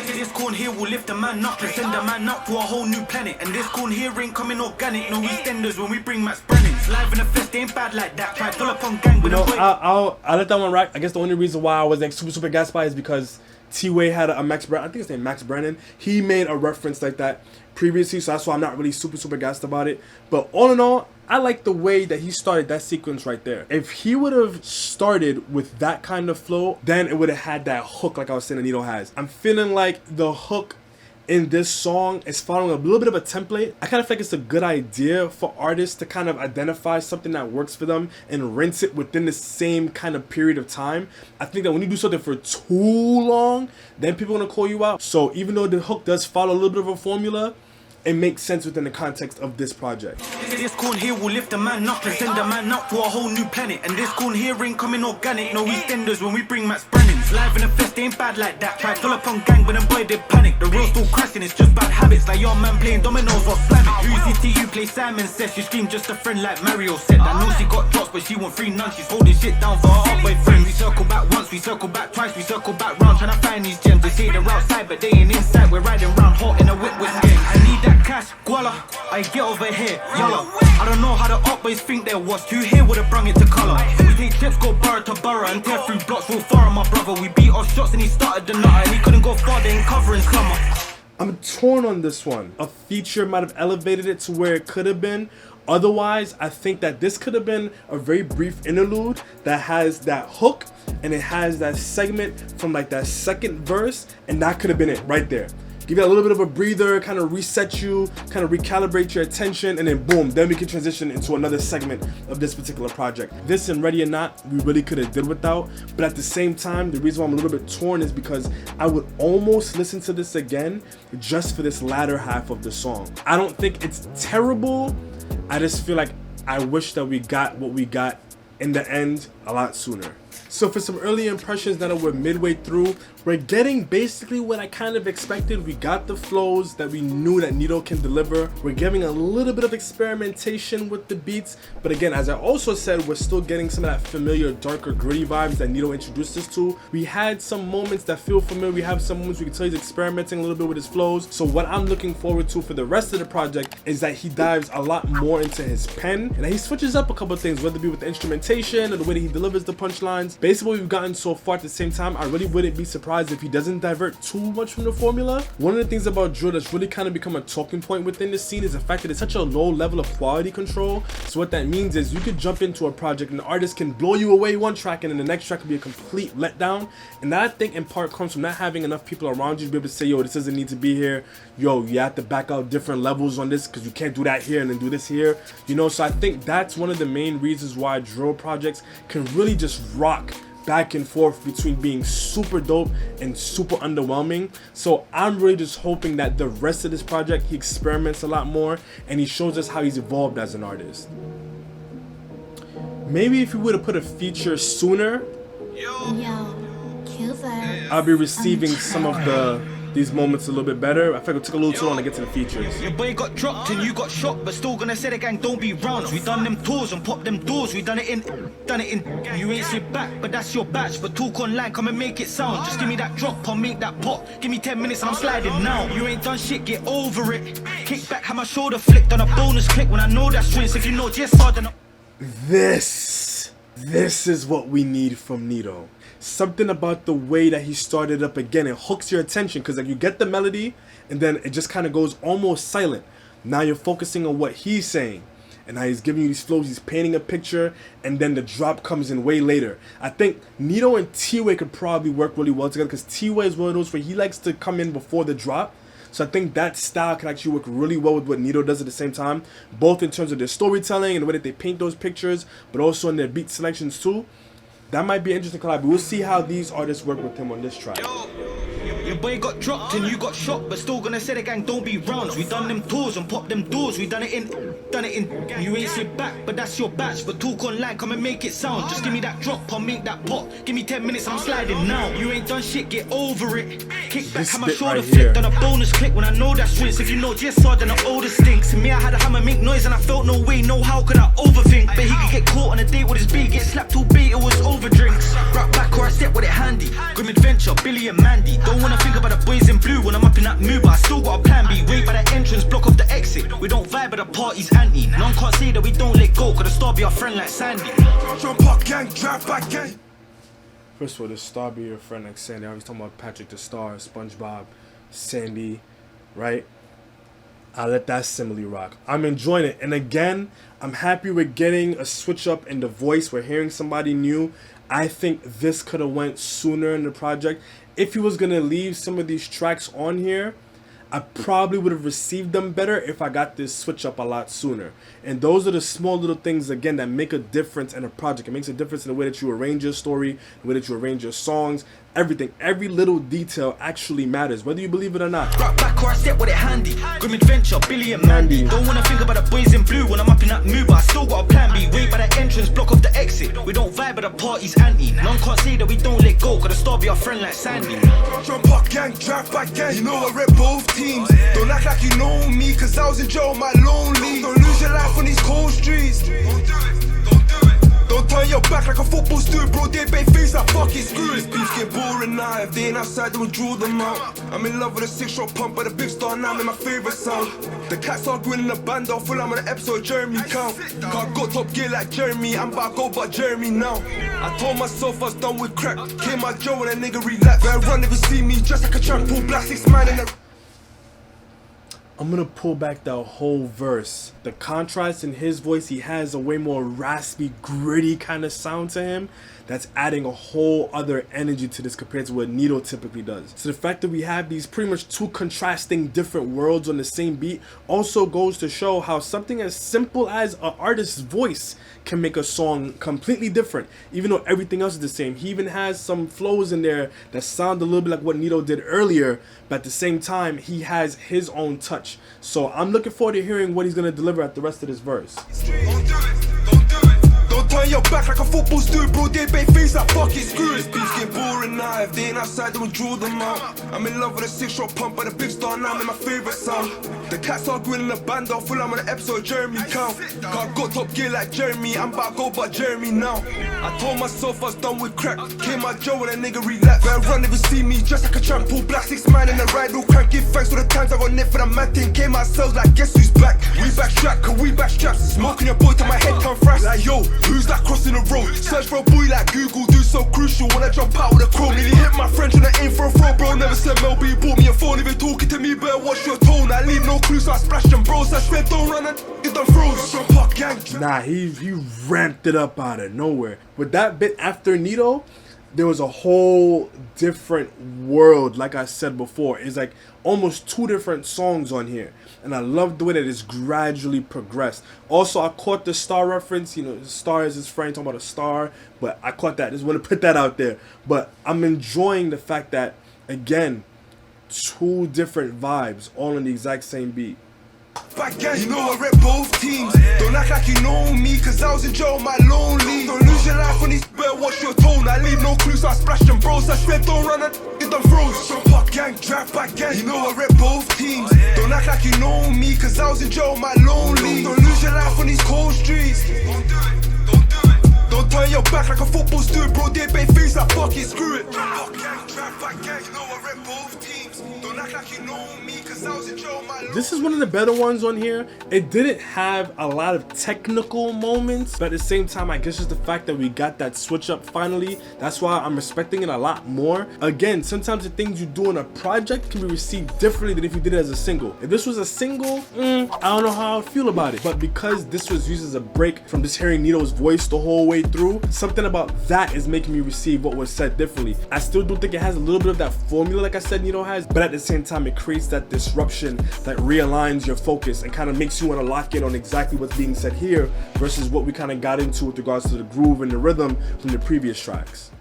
This corn here will lift a man up and send a man up to a whole new planet. And this corn here ain't coming organic. No EastEnders when we bring Max Brennan's. Live in the fest, they ain't bad like that. Try pull up on gang with You know, a boy. I'll let that one rock. I guess the only reason why I was like super gassed by it is because T-Way had a Max Brennan, I think his name Max Brennan. He made a reference like that previously, so that's why I'm not really super gassed about it. But all in all, I like the way that he started that sequence right there. If he would have started with that kind of flow, then it would have had that hook like I was saying that Nito has. I'm feeling like the hook in this song is following a little bit of a template. I kind of feel like it's a good idea for artists to kind of identify something that works for them and rinse it within the same kind of period of time. I think that when you do something for too long, then people are gonna call you out. So even though the hook does follow a little bit of a formula, it makes sense within the context of this project. This corn here will lift a man up and send a man up to a whole new planet. And this corn here ain't coming organic. No EastEnders when we bring Max Brennan's. Live in the fest, they ain't bad like that. Try pull up on gang, but them boy they panic. The real still crashing, it's just bad habits. Like your man playing dominoes or slamming. Who's it to you play Simon says? She scream just a friend like Mario said. I know she got drops, but she want free none. She's holding shit down for her up boyfriend. We circle back once, we circle back twice, we circle back round. Trying to find these gems. They say they're outside, but they ain't inside. We're riding round hot in a whip with skin. I need that cash, Guala. I get over here, Yallah. I don't know how the up boys think there was. Who here would have brung it to colour? We take trips, go borough to borough and tear through blocks real far, my brother. We beat off shots and he started the nutter. And he couldn't go far, they ain't covering summer. I'm torn on this one. A feature might have elevated it to where it could have been. Otherwise, I think that this could have been a very brief interlude that has that hook and it has that segment from like that second verse, and that could have been it right there. Give you a little bit of a breather, kind of reset you, kind of recalibrate your attention, and then boom, then we can transition into another segment of this particular project. This and Ready or Not, we really could have did without, but at the same time, the reason why I'm a little bit torn is because I would almost listen to this again just for this latter half of the song. I don't think it's terrible, I just feel like I wish that we got what we got in the end a lot sooner. So for some early impressions now that we're midway through, we're getting basically what I kind of expected. We got the flows that we knew that Nito can deliver. We're getting a little bit of experimentation with the beats, but again, as I also said, we're still getting some of that familiar, darker, gritty vibes that Nito introduced us to. We had some moments that feel familiar. We have some moments we can tell he's experimenting a little bit with his flows. So what I'm looking forward to for the rest of the project is that he dives a lot more into his pen and that he switches up a couple of things, whether it be with the instrumentation or the way that he delivers the punchlines. Based on what we've gotten so far, at the same time, I really wouldn't be surprised if he doesn't divert too much from the formula. One of the things about drill that's really kind of become a talking point within the scene is the fact that it's such a low level of quality control. So what that means is you could jump into a project and the artist can blow you away one track and then the next track can be a complete letdown. And that I think in part comes from not having enough people around you to be able to say, yo, this doesn't need to be here. Yo, you have to back out different levels on this because you can't do that here and then do this here. You know, so I think that's one of the main reasons why drill projects can really just rock back and forth between being super dope and super underwhelming. So I'm really just hoping that the rest of this project he experiments a lot more and he shows us how he's evolved as an artist. Maybe if he would have put a feature sooner, I'll be receiving some of these moments a little bit better. I feel like it took a little too long to get to the features. Your boy got dropped and you got shot, but still gonna say the gang don't be rounds. We done them tours and pop them doors. We done it in. You ain't sit back, but that's your batch. But talk online, come and make it sound. Just give me that drop, I'll make that pop. Give me 10 minutes and I'm sliding now. You ain't done shit, get over it. Kick back, have my shoulder flicked on a bonus click when I know that's strings. If you know just harder. This is what we need from Nito. Something about the way that he started up again, it hooks your attention because like you get the melody and then it just kind of goes almost silent. Now you're focusing on what he's saying and how he's giving you these flows, he's painting a picture, and then the drop comes in way later. I think Nito and T-Way could probably work really well together because T-Way is one of those where he likes to come in before the drop. So I think that style can actually work really well with what Nito does at the same time, both in terms of their storytelling and the way that they paint those pictures, but also in their beat selections too. that might be an interesting collab. We'll see how these artists work with him on this track. Your boy got dropped and you got shot, but still gonna say the gang don't be rounds. We done them tours and pop them doors. We done it in. You ain't slip back, but that's your batch. But talk online, come and make it sound. Just give me that drop, I'll make that pop. Give me 10 minutes, I'm sliding now. You ain't done shit, get over it. Kick back, have my shoulder flipped on a bonus click when I know that's wins. If you know just hard, then the older stinks. And me, I had a hammer make noise and I felt no way, no how could I overthink. But he could get caught on a date with his B, get slapped too bait, it was over drinks. Right back or I step with it handy. Grim adventure, Billy and Mandy. Don't wanna think about the boys in blue when I'm up in that mood, but I still got a plan B. Wait by the entrance, block off the exit. We don't vibe, but the party's anti. None can't say that we don't let go, cause the star be our friend like Sandy. Jump up gang, drive back gang. First of all, the star be your friend like Sandy. I was talking about Patrick the Star, SpongeBob, Sandy, right? I'll let that simile rock. I'm enjoying it. And again, I'm happy we're getting a switch up in the voice. We're hearing somebody new. I think this could have went sooner in the project. If he was going to leave some of these tracks on here, I probably would have received them better if I got this switch up a lot sooner. And those are the small little things, again, that make a difference in a project. It makes a difference in the way that you arrange your story, the way that you arrange your songs, everything. Every little detail actually matters, whether you believe it or not. Right back or I step with it handy. Grim adventure, Billy and Mandy. Don't wanna think about the boys in blue when I'm up in that mood, but I still got a plan B. Wait by the entrance, block off the exit. We don't vibe, but the party's anti. None can't say that we don't let go, cause the star be our friend like Sandy. Jump up gang, drive back gang. You know I rep both teams. Don't act like you know me, cause I was in jail my lonely. Don't lose your life on these cold streets. Don't do it, don't do it. Don't turn your back like a football student, bro. They bait face like fucking screw. This beef get boring now. If they ain't outside, then we draw them out. I'm in love with a 6-shot pump, but a big star now, I'm in my favorite sound. The cats are going in the band off, full I'm on an episode, Jeremy count. Can't go top gear like Jeremy, I'm about to go but Jeremy now. I told myself I was done with crack. Came out Joe and a nigga relax. Better run if you see me, just like a tramp, pull black 6 man in the. I'm gonna pull back that whole verse. The contrast in his voice, he has a way more raspy, gritty kind of sound to him. That's adding a whole other energy to this compared to what Nito typically does. So the fact that we have these pretty much two contrasting different worlds on the same beat also goes to show how something as simple as an artist's voice can make a song completely different, even though everything else is the same. He even has some flows in there that sound a little bit like what Nito did earlier, but at the same time, he has his own touch. So I'm looking forward to hearing what he's gonna deliver at the rest of this verse. Don't do it, don't do it. Don't turn your back like a football student, bro. They bait face like fucking screw. This beef's get boring now. If they ain't outside, then we draw them out. I'm in love with a 6-shot pump, but a big star now, I'm in my favorite sound. The cats are going in the band off, full I'm on an episode, Jeremy count. Can't go top gear like Jeremy, I'm about to go but Jeremy now. I told myself I was done with crack. Came out Joe and a nigga relax. Better run if you see me, just like a tramp, pull black 6 man in the ride, all crank. Give thanks for the times I got nip for the man thing. Came ourselves like guess who's back. We backtrack, cause we backstrap. Smoking your boy till my head come fresh. Like yo, who's that crossing the road? Search for a boy like Google, do so crucial. When I jump out with a chrome, nearly hit my friend trying to aim for a throw, bro. Never said Mel B, bought me a phone. If you're talking to me, better watch your tone. I leave no clues, so I splash them, bro. So I swear don't run and get them froze. Jump up gang. Nah, he ramped it up out of nowhere. With that bit after Nito, there was a whole different world. Like I said before, it's like almost 2 different songs on here, and I love the way that it's gradually progressed. Also, I caught the star reference. You know, the star is his friend talking about a star, but I caught that. Just want to put that out there. But I'm enjoying the fact that, again, 2 different vibes all on the exact same beat. Back gang, you know I rep both teams. Don't act like you know me, cause I was in jail my lonely. Don't lose your life on these, better watch your tone. I leave no clues, so I splash them, bro. So I swear don't run and get them froze. Jump up gang, drive back gang, you know I rep both teams. Don't act like you know me, cause I was in jail my lonely. Don't lose your life on these cold streets. Don't do it, don't do it. Don't turn your back like a football student, bro. They bait face like fucking screw it. Jump up gang, drive back gang, you know I rep both teams. Don't act like you know me, cause I was in jail my lonely. This is one of the better ones on here. It didn't have a lot of technical moments, but at the same time, I guess just the fact that we got that switch up finally, that's why I'm respecting it a lot more. Again, sometimes the things you do in a project can be received differently than if you did it as a single. If this was a single, I don't know how I feel about it. But because this was used as a break from just hearing Nito's voice the whole way through, something about that is making me receive what was said differently. I still do think it has a little bit of that formula like I said Nito has, but at the same time, it creates that disruption that realigns your focus and kind of makes you want to lock in on exactly what's being said here versus what we kind of got into with regards to the groove and the rhythm from the previous tracks.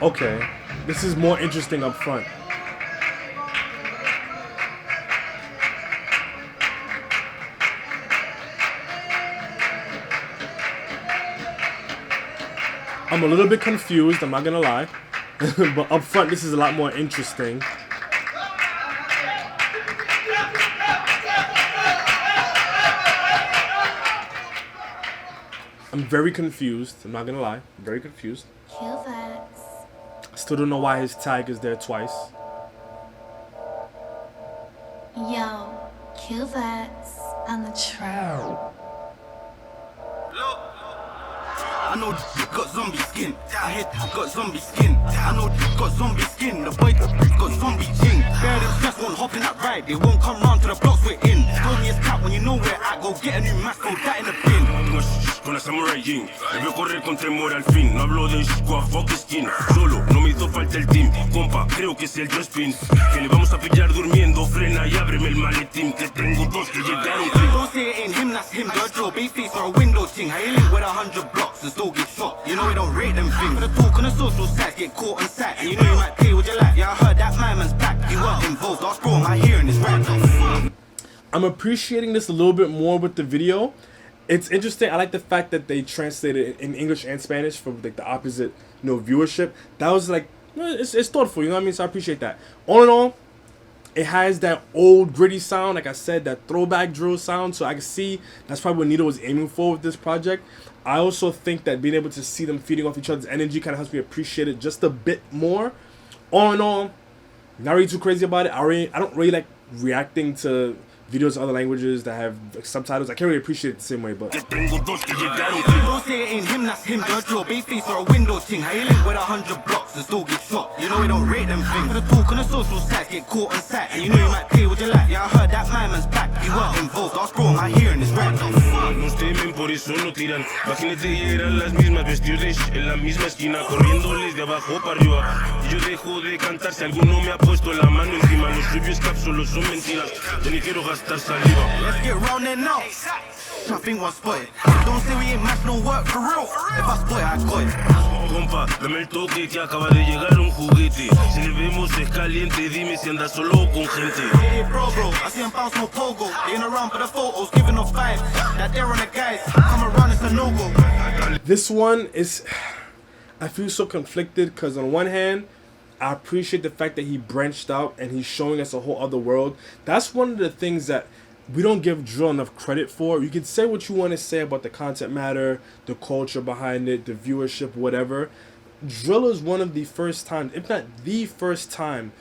Okay, this is more interesting up front. I'm a little bit confused, I'm not gonna lie. But up front, this is a lot more interesting. I'm very confused, I'm not gonna lie. I'm very confused. Still don't know why his tag is there twice. Yo, KRXOVR on the trail. I know this got zombie skin. I hit got zombie skin. I know this got zombie skin. The boy got zombie ching. Bear them just won't hop in that ride. They won't come round to the blocks we're in. Stormy as cat when you know where I go get a new mask. Go that in the bin. Con la samurai jean, me veo correr con temor al fin. No hablo de squad, fuck skin. Solo, no me hizo falta el team. Compa, creo que es el Just Pin. Que le vamos a pillar durmiendo. Frena y ábreme el maletín. Que tengo dos que llegaron. Don't say it ain't him, that's him. The drill, base face or a window ting. I link with 100 blocks and still get shot. You know we don't rate them things. For the talk on the social sites, get caught on sat. And you know you might pay with your life. Yeah, I heard that my man's back. You weren't involved. Ask bro, my hearing is right. I'm appreciating this a little bit more with the video. It's interesting. I like the fact that they translated it in English and Spanish for like the opposite, viewership. That was like, it's thoughtful, you know what I mean? So I appreciate that. All in all, it has that old gritty sound, like I said, that throwback drill sound. So I can see that's probably what Nito was aiming for with this project. I also think that being able to see them feeding off each other's energy kind of helps me appreciate it just a bit more. All in all, not really too crazy about it. I don't really like reacting to videos in other languages that have subtitles. I can't really appreciate it the same way, but Don't say it ain't him, that's him. The drill, base face or a window ting. I link with 100 blocks and still get shot. You know we don't rate them things. For the talk on the social sites, get caught on sat. And you know you might pay with your life. Yeah, I heard that my man's back. You weren't involved. Ask bro, my hearing is right. Nos temen, por eso no tiran. Imagínate y eran las mismas vestidos en la misma esquina, corriéndoles de abajo para arriba. Y yo dejo de cantar si alguno me ha puesto la mano encima. Los previous caps solo son mentiras. Yo ni quiero gastar saliva. Let's get round there now. I think one spotted. Don't say we ain't match no work for real. If I spot it, I got it. Compa, dame el toque que acaba de llegar un juguete. Si le vemos es caliente, dime si anda solo con gente. Hey bro, I see him bounce no pogo. They ain't around for the photos, giving off vibes. That they're on the guys. Come around, it's a no-go. this one is, I feel so conflicted because on one hand, I appreciate the fact that he branched out and he's showing us a whole other world. That's one of the things that we don't give drill enough credit for. You can say what you want to say about the content matter, the culture behind it, the viewership, whatever. Drill is one of the first times, if not the first time,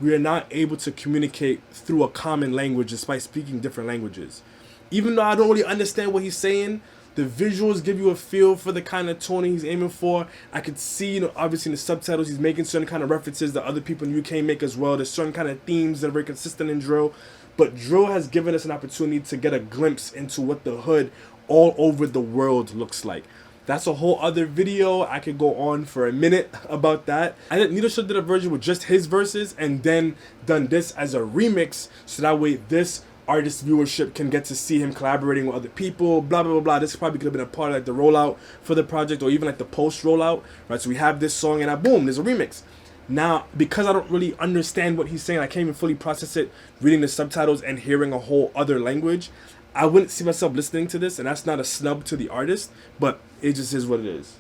we are not able to communicate through a common language despite speaking different languages. Even though I don't really understand what he's saying, the visuals give you a feel for the kind of tone he's aiming for. I could see, obviously in the subtitles, he's making certain kind of references that other people in the UK make as well. There's certain kind of themes that are very consistent in drill. But drill has given us an opportunity to get a glimpse into what the hood all over the world looks like. That's a whole other video. I could go on for a minute about that. I think Nito should have did a version with just his verses and then done this as a remix, so that way this artist viewership can get to see him collaborating with other people, blah, blah, blah, blah. This probably could have been a part of like the rollout for the project or even like the post rollout, right? So we have this song and boom, there's a remix. Now, because I don't really understand what he's saying, I can't even fully process it, reading the subtitles and hearing a whole other language, I wouldn't see myself listening to this, and that's not a snub to the artist, but it just is what it is.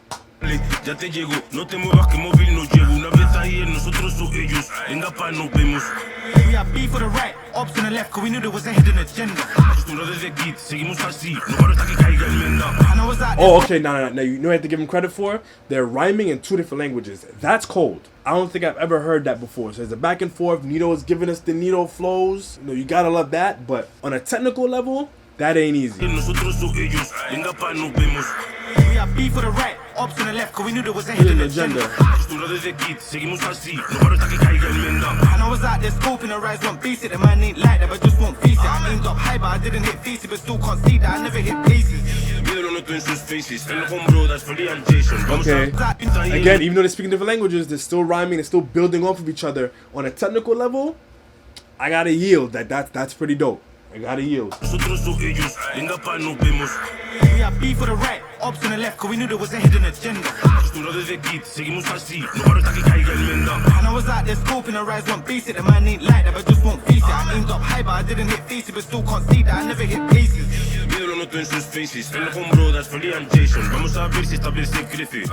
Ya te llegó, no te muevas que móvil no llevo. Una vez ayer nosotros o ellos, en Gapa nos vemos. We have B for the right, ops on the left, cause we knew there was a hidden agenda. Acostumbrado desde Kid, seguimos así, no paro hasta que caiga el menda. And I was out Oh, okay, no, you know what I have to give him credit for? They're rhyming in 2 different languages. That's cold. I don't think I've ever heard that before. So there's a back and forth. Nito is giving us the Nito flows. You gotta love that, but on a technical level, that ain't easy. Nosotros o ellos, en Gapa nos vemos. We have B for the right, Ops on the left, cause we knew there was a hidden agenda. Acostumbrado desde kid, seguimos así, no paro hasta que caiga enmienda. And I was out there scoping the rise, want base it. The man ain't like that, but just won't face it. I aimed up high, but I didn't hit face it, but still can't see that I never hit places. Miedo lo noto en sus faces, en los hombros, that's for Leon Jason. Vamos Okay. a... Again, even though they're speaking different languages, they're still rhyming, they're still building off of each other. On a technical level, I gotta yield. That's pretty dope. I gotta yield. Nosotros o ellos, venga pa' nos vemos. We have B for the right, ops on the left, cause we knew there was a hidden agenda. Acostumbrado desde kid, seguimos así, no paro hasta que caiga enmienda. And I was out there scoping the rise, want base it. The man ain't like that, but just won't face it. I aimed up high, but I didn't hit face it, but still can't see that I never hit places. Miedo lo noto en sus faces, en los hombros, that's for Leon Jason. Vamos a ver si esta vez se crece.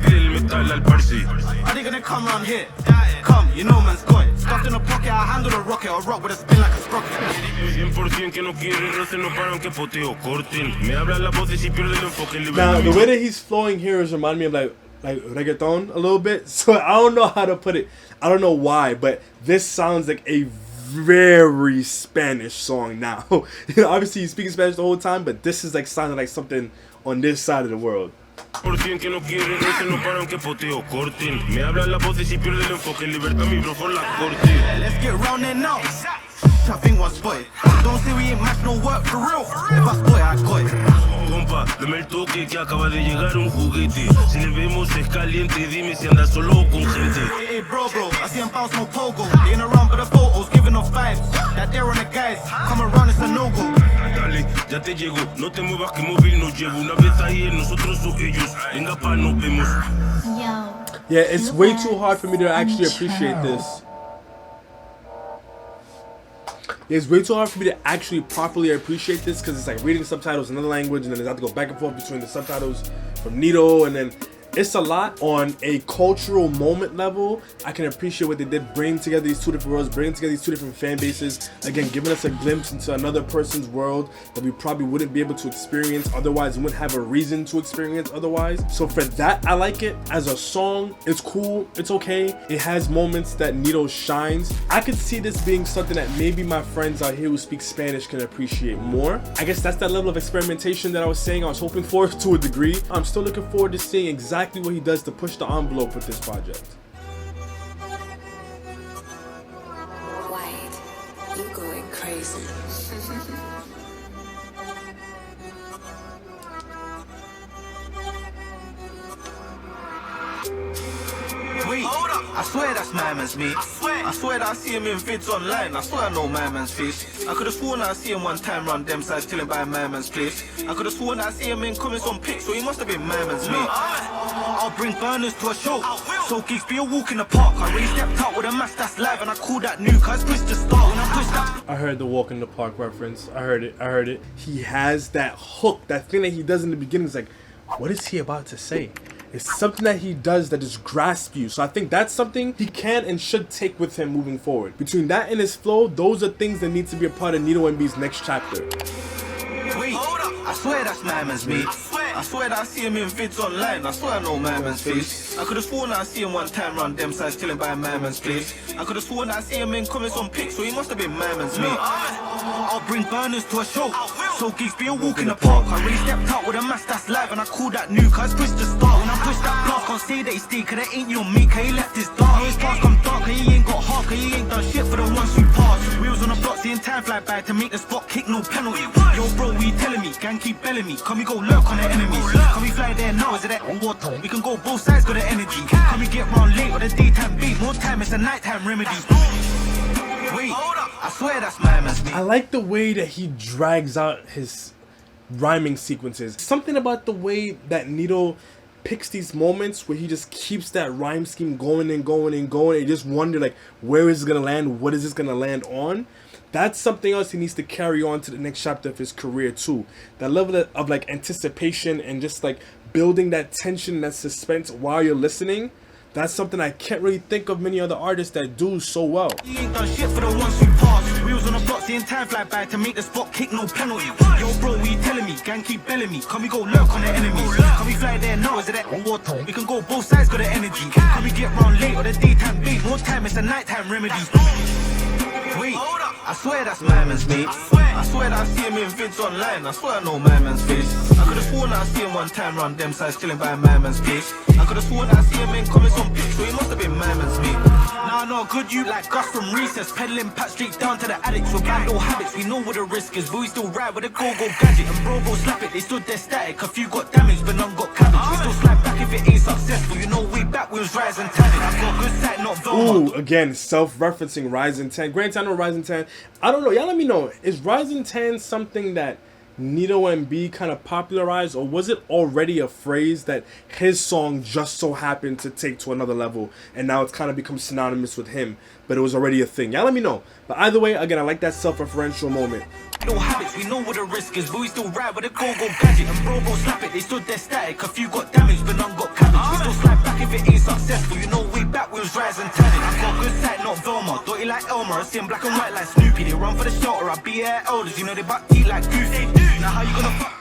Pide el metal al parce. Are they gonna come round here? Come, you know man's got it. Stuffed in a pocket, I handle a rocket or rock with a spin like a sprocket. 100% que no quiere roce, no paran que poteo, corten. Me hablan las voces y pierde el enfoque. Now, the way that he's flowing here is reminding me of like reggaeton a little bit. So I don't know how to put it. I don't know why, but this sounds like a very Spanish song now. You know, obviously he's speaking Spanish the whole time, but this is like sounding like something on this side of the world. 100% que no quiere roce, no paran que poteo, corten. Me hablan las voces y pierde el enfoque. Libertad mi bro por la corte. Let's get round there now. I think one spotted. Don't say we ain't match no work for real. If I spot it, I got it. Compa, dame el toque que acaba de llegar un juguete. Si le vemos es caliente, dime si anda solo o con gente. Hey bro, I see him bounce no pogo. They in around for the photos, giving off vibes. That they're on the guys, come around, it's a no-go. Dale, ya te llego, no te muevas que móvil nos llevo. Una vez ahí en nosotros o ellos, venga pa' nos vemos. Yo. Yeah, it's way too hard for me to actually appreciate this. It's way too hard for me to actually properly appreciate this because it's like reading subtitles in another language and then I have to go back and forth between the subtitles from Nito, and then it's a lot. On a cultural moment level, I can appreciate what they did, bringing together these two different worlds, bringing together these two different fan bases, again giving us a glimpse into another person's world that we probably wouldn't be able to experience otherwise, and wouldn't have a reason to experience otherwise. So for that, I like it. As a song, it's cool, it's okay. It has moments that Nito shines. I could see this being something that maybe my friends out here who speak Spanish can appreciate more. I guess that's that level of experimentation that I was saying I was hoping for to a degree. I'm still looking forward to seeing exactly what he does to push the envelope with this project. Wide, you going crazy. Wait, I swear that's my man's mate. I swear that I see him in vids online. I swear I know my man's face. I could've sworn that I see him one time round them sides chilling by my man's place. I could've sworn that I see him in comments on pics, so he must have been my man's mate. I'll bring burners to a show, so gigs be a walk in the park. I really stepped out with a mask that's live and I call that new, cause push the start when I push that. I heard the walk in the park reference. I heard it. He has that hook, that thing that he does in the beginning. It's like, what is he about to say? It's something that he does that just grasps you. So I think that's something he can and should take with him moving forward. Between that and his flow, those are things that need to be a part of Nito MB's next chapter. Wait, I swear that's my man's mate. I swear that I see him in vids online. I swear I know my man's face. I could've sworn that I see him one time round them sides chilling by my man's place. I could've sworn that I see him in comments on pics, so he must have been my man's mate. I'll bring burners to a show, so gigs be a walk in the park. I really stepped out with a mask that's live and I call that new, cause push the start. When I push that block, can't say that he stayed, cause that ain't your mate, cause he left his dark. His past come dark, cause he ain't got heart, cause he ain't done shit for the ones who passed. We was on the block, seeing time fly by to make the spot kick, no penalty. Yo bro, we telling me, gang keep belling me. Can we go lurk on the enemies? Can we fly there now, is it that water? We can go both sides, got the energy. Can we get round late or the daytime beat? More time, it's a nighttime remedy. Wait, I swear that's my man's mate. I like the way that he drags out his rhyming sequences. Something about the way that Nito picks these moments where he just keeps that rhyme scheme going and going and going. You just wonder, like, where is it gonna land? What is this gonna land on? That's something else he needs to carry on to the next chapter of his career too. That level of like anticipation and just like building that tension, that suspense while you're listening. That's something I can't really think of many other artists that do so well. He ain't done shit for the ones who passed. We was on the block seeing time fly by to make the spot kick, no penalty. Yo bro, we telling me, gang keep belling me. Can we go lurk on the enemies? Can we fly there now, is it that water? We can go both sides, got the energy. Can we get round late or the daytime beat? More time, it's a nighttime remedy. Wait, I swear that's my man's mate. I swear that I see him in vids online. I swear I know my man's face. I could've sworn that I see him one time round them sides chilling by my man's place. I could've sworn that I see him in comments on pics, so he must have been my man's mate. Nah, no, good you like Gus from recess, peddling pat straight down to the addicts with bad old habits. We know what the risk is, but we still ride with a go-go gadget. And bro go slap it, they stood there static. A few got damaged, but none got cabbage. We still slap back if it ain't successful. You know, way back we was rising tanning. I got good sight, not Velma. Ooh, again, self-referencing Rising 10. Granted, I know Rising 10. I don't know. Y'all let me know. Is Rising 10 something that Nito and B kind of popularized, or was it already a phrase that his song just so happened to take to another level, and now it's kind of become synonymous with him, but it was already a thing? Y'all let me know. But either way, again, I like that self-referential moment. No habits, we know what the risk is, but we still ride with a go-go gadget. And bro go slap it, they stood there static. A few got damaged, but none got cabbage. We still slap back if it ain't successful. You know, way back we was rising tanning. I got good sight, not Velma. Dirty like Elmer, I see him black and white like Snoopy. They run for the shelter, I be their elders. You know, they butt eat like Goofy. Now how you gonna fuck?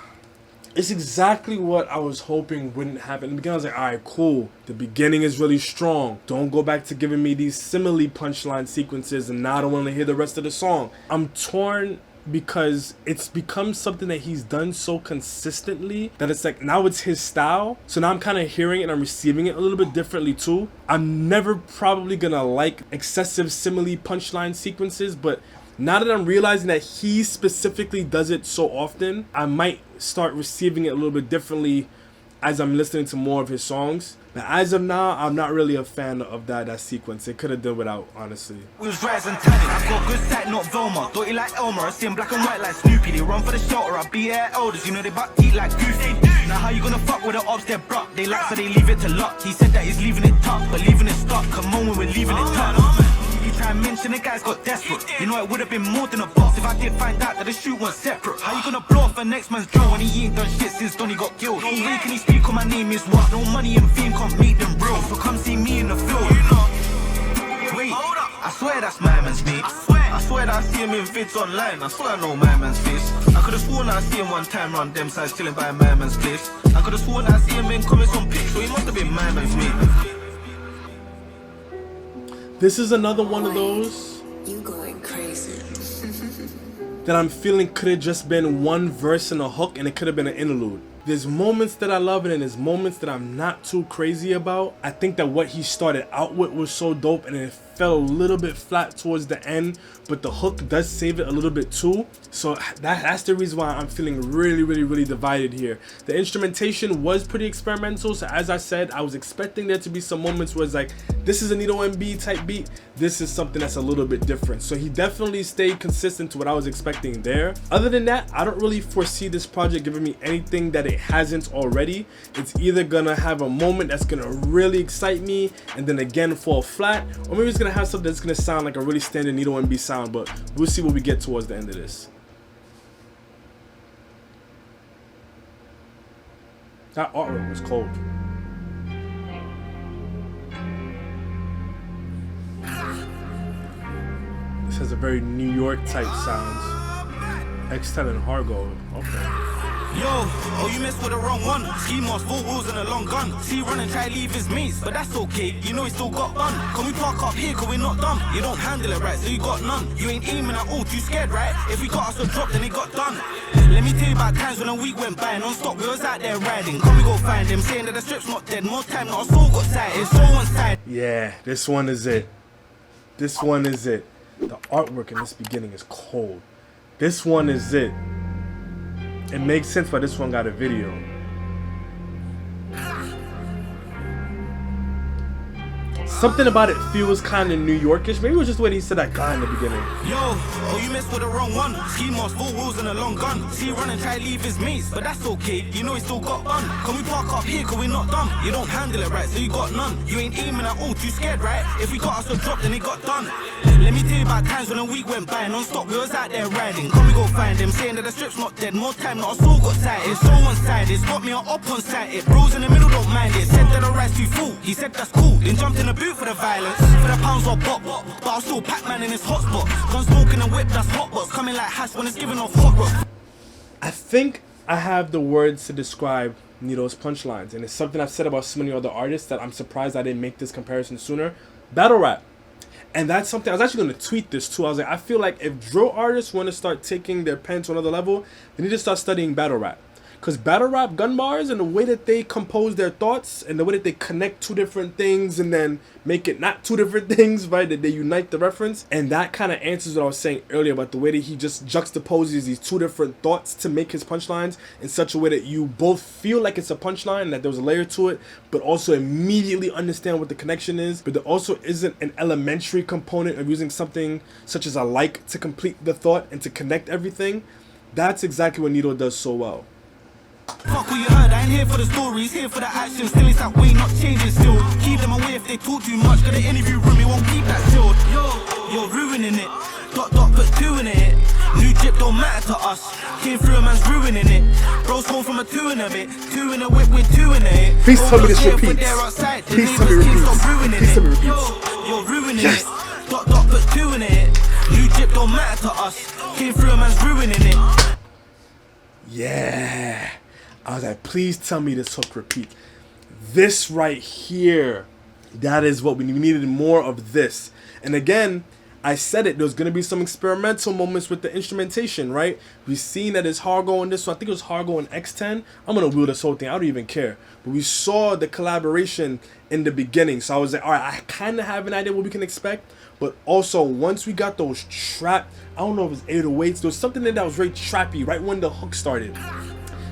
It's exactly what I was hoping wouldn't happen. In the beginning, I was like, alright, cool. The beginning is really strong. Don't go back to giving me these simile punchline sequences, and now I don't want to hear the rest of the song. I'm torn because it's become something that he's done so consistently that it's like now it's his style. So now I'm kind of hearing it and I'm receiving it a little bit differently too. I'm never probably gonna like excessive simile punchline sequences, but now that I'm realizing that he specifically does it so often, I might start receiving it a little bit differently as I'm listening to more of his songs. But as of now, I'm not really a fan of that sequence. It could have done without, honestly. We was rising tanning. I got good sight, not Velma. Dirty like Elmer, I see him black and white like Snoopy. They run for the shelter, I be their elders. You know, they butt eat like Goofy. Now how you gonna fuck with the ops, they're bruck. They like so they leave it to luck. He said that he's leaving it tough, but leaving it stuck. Come on when we're leaving it tough. You try and mention the guys got desperate. You know it would have been more than a box if I did find out that the shoot was separate. How you gonna blow off a next man's drill when he ain't done shit since Donnie got killed? No way can he speak on my name is what? No money and fame can't make them bro. So come see me in the field. Wait, I swear that's my man's mate. I swear that I see him in vids online. I swear I know my man's face. I could've sworn that I see him one time round them sides chilling by my man's place. I could've sworn that I see him in comments on pics, so he must have been my man's mate. This is another one of those You going crazy. that I'm feeling could have just been one verse and a hook, and it could have been an interlude. There's moments that I love it, and there's moments that I'm not too crazy about. I think that what he started out with was so dope, and it fell a little bit flat towards the end, but the hook does save it a little bit too. So that's the reason why I'm feeling really divided here. The instrumentation was pretty experimental, so as I said, I was expecting there to be some moments where it's like, this is a Nito MB type beat, this is something that's a little bit different. So he definitely stayed consistent to what I was expecting there. Other than that, I don't really foresee this project giving me anything that it hasn't already. It's either gonna have a moment that's gonna really excite me and then again fall flat, or maybe it's gonna have something that's gonna sound like a really standard Nito MB sound, but we'll see what we get towards the end of this. That artwork was cold. This has a very New York type sounds. X10 and Hargo. Okay. Yo, oh you messed with the wrong one. Ski mask, 4 wheels and a long gun. See run and try leave his mates, but that's okay. You know he still got fun. Can we park up here cause we're not dumb? You don't handle it right, so you got none. You ain't aiming at all, too scared, right? If we got us a drop, then it got done. Let me tell you about times when a week went by non-stop. We was out there riding. Can we go find him? Saying that the strip's not dead. More time, not a soul got sighted. So one-sided. Yeah, this one is it. This one is it. The artwork in this beginning is cold. This one is it. It makes sense why this one got a video. Something about it feels kind of New Yorkish. Maybe it was just the way he said that guy in the beginning. Yo, oh you messed with the wrong one. Ski mask, 4 wheels and a long gun. See run and try leave his mates, but that's okay. You know he still got fun. Can we park up here cause we're not dumb? You don't handle it right, so you got none. You ain't aiming at all, too scared, right? If we got us a drop, then it got done. Let me tell you about times when a week went by non-stop. We was out there riding. Can we go find him? Saying that the strip's not dead. More time, not a soul got sighted. So one-sided, it's got me up on sighted. Bros in the middle don't mind it. Said that the ride's too full. He said that's cool. Then jumped in the boot for the violence. For the pounds or pop, but I'll still Pac-Man in his hotspot. Gun smoking and whip, that's hot box. Coming like hash when it's giving off hot rock. I think I have the words to describe Nito's punchlines, and it's something I've said about so many other artists that I'm surprised I didn't make this comparison sooner. Battle rap. And that's something, I was actually going to tweet this too. I was like, I feel like if drill artists want to start taking their pen to another level, they need to start studying battle rap. Because battle rap gun bars and the way that they compose their thoughts and the way that they connect two different things and then make it not two different things, right? That they unite the reference. And that kind of answers what I was saying earlier about the way that he just juxtaposes these two different thoughts to make his punchlines in such a way that you both feel like it's a punchline, that there's a layer to it, but also immediately understand what the connection is. But there also isn't an elementary component of using something such as a like to complete the thought and to connect everything. That's exactly what Nito does so well. Fuck what you heard, I ain't here for the stories, here for the action. Still it's that way, not changing still. Keep them away if they talk too much. Got an interview room, we won't keep that sealed. Yo, you're ruining it. Dot put 2 in it. New drip don't matter to us. Came through a man's ruining it. Bros home from a 2 in a bit. 2 in a whip with 2 in it. Please tell me this repeats. Please tell me repeats. Please tell me repeats. Yo, you're ruining it. Dot put 2 in it. New drip don't matter to us. Came through a man's ruining it. Yeah. I was like, please tell me this hook repeat. This right here, that is what we needed, more of this. And again, I said it, there's going to be some experimental moments with the instrumentation, right? We've seen that it's Hargo in this one. I think it was Hargo in X10. I'm going to wheel this whole thing. I don't even care. But we saw the collaboration in the beginning. So I was like, all right, I kind of have an idea what we can expect. But also, once we got those trap, I don't know if it was 808s. There was something that was very trappy right when the hook started.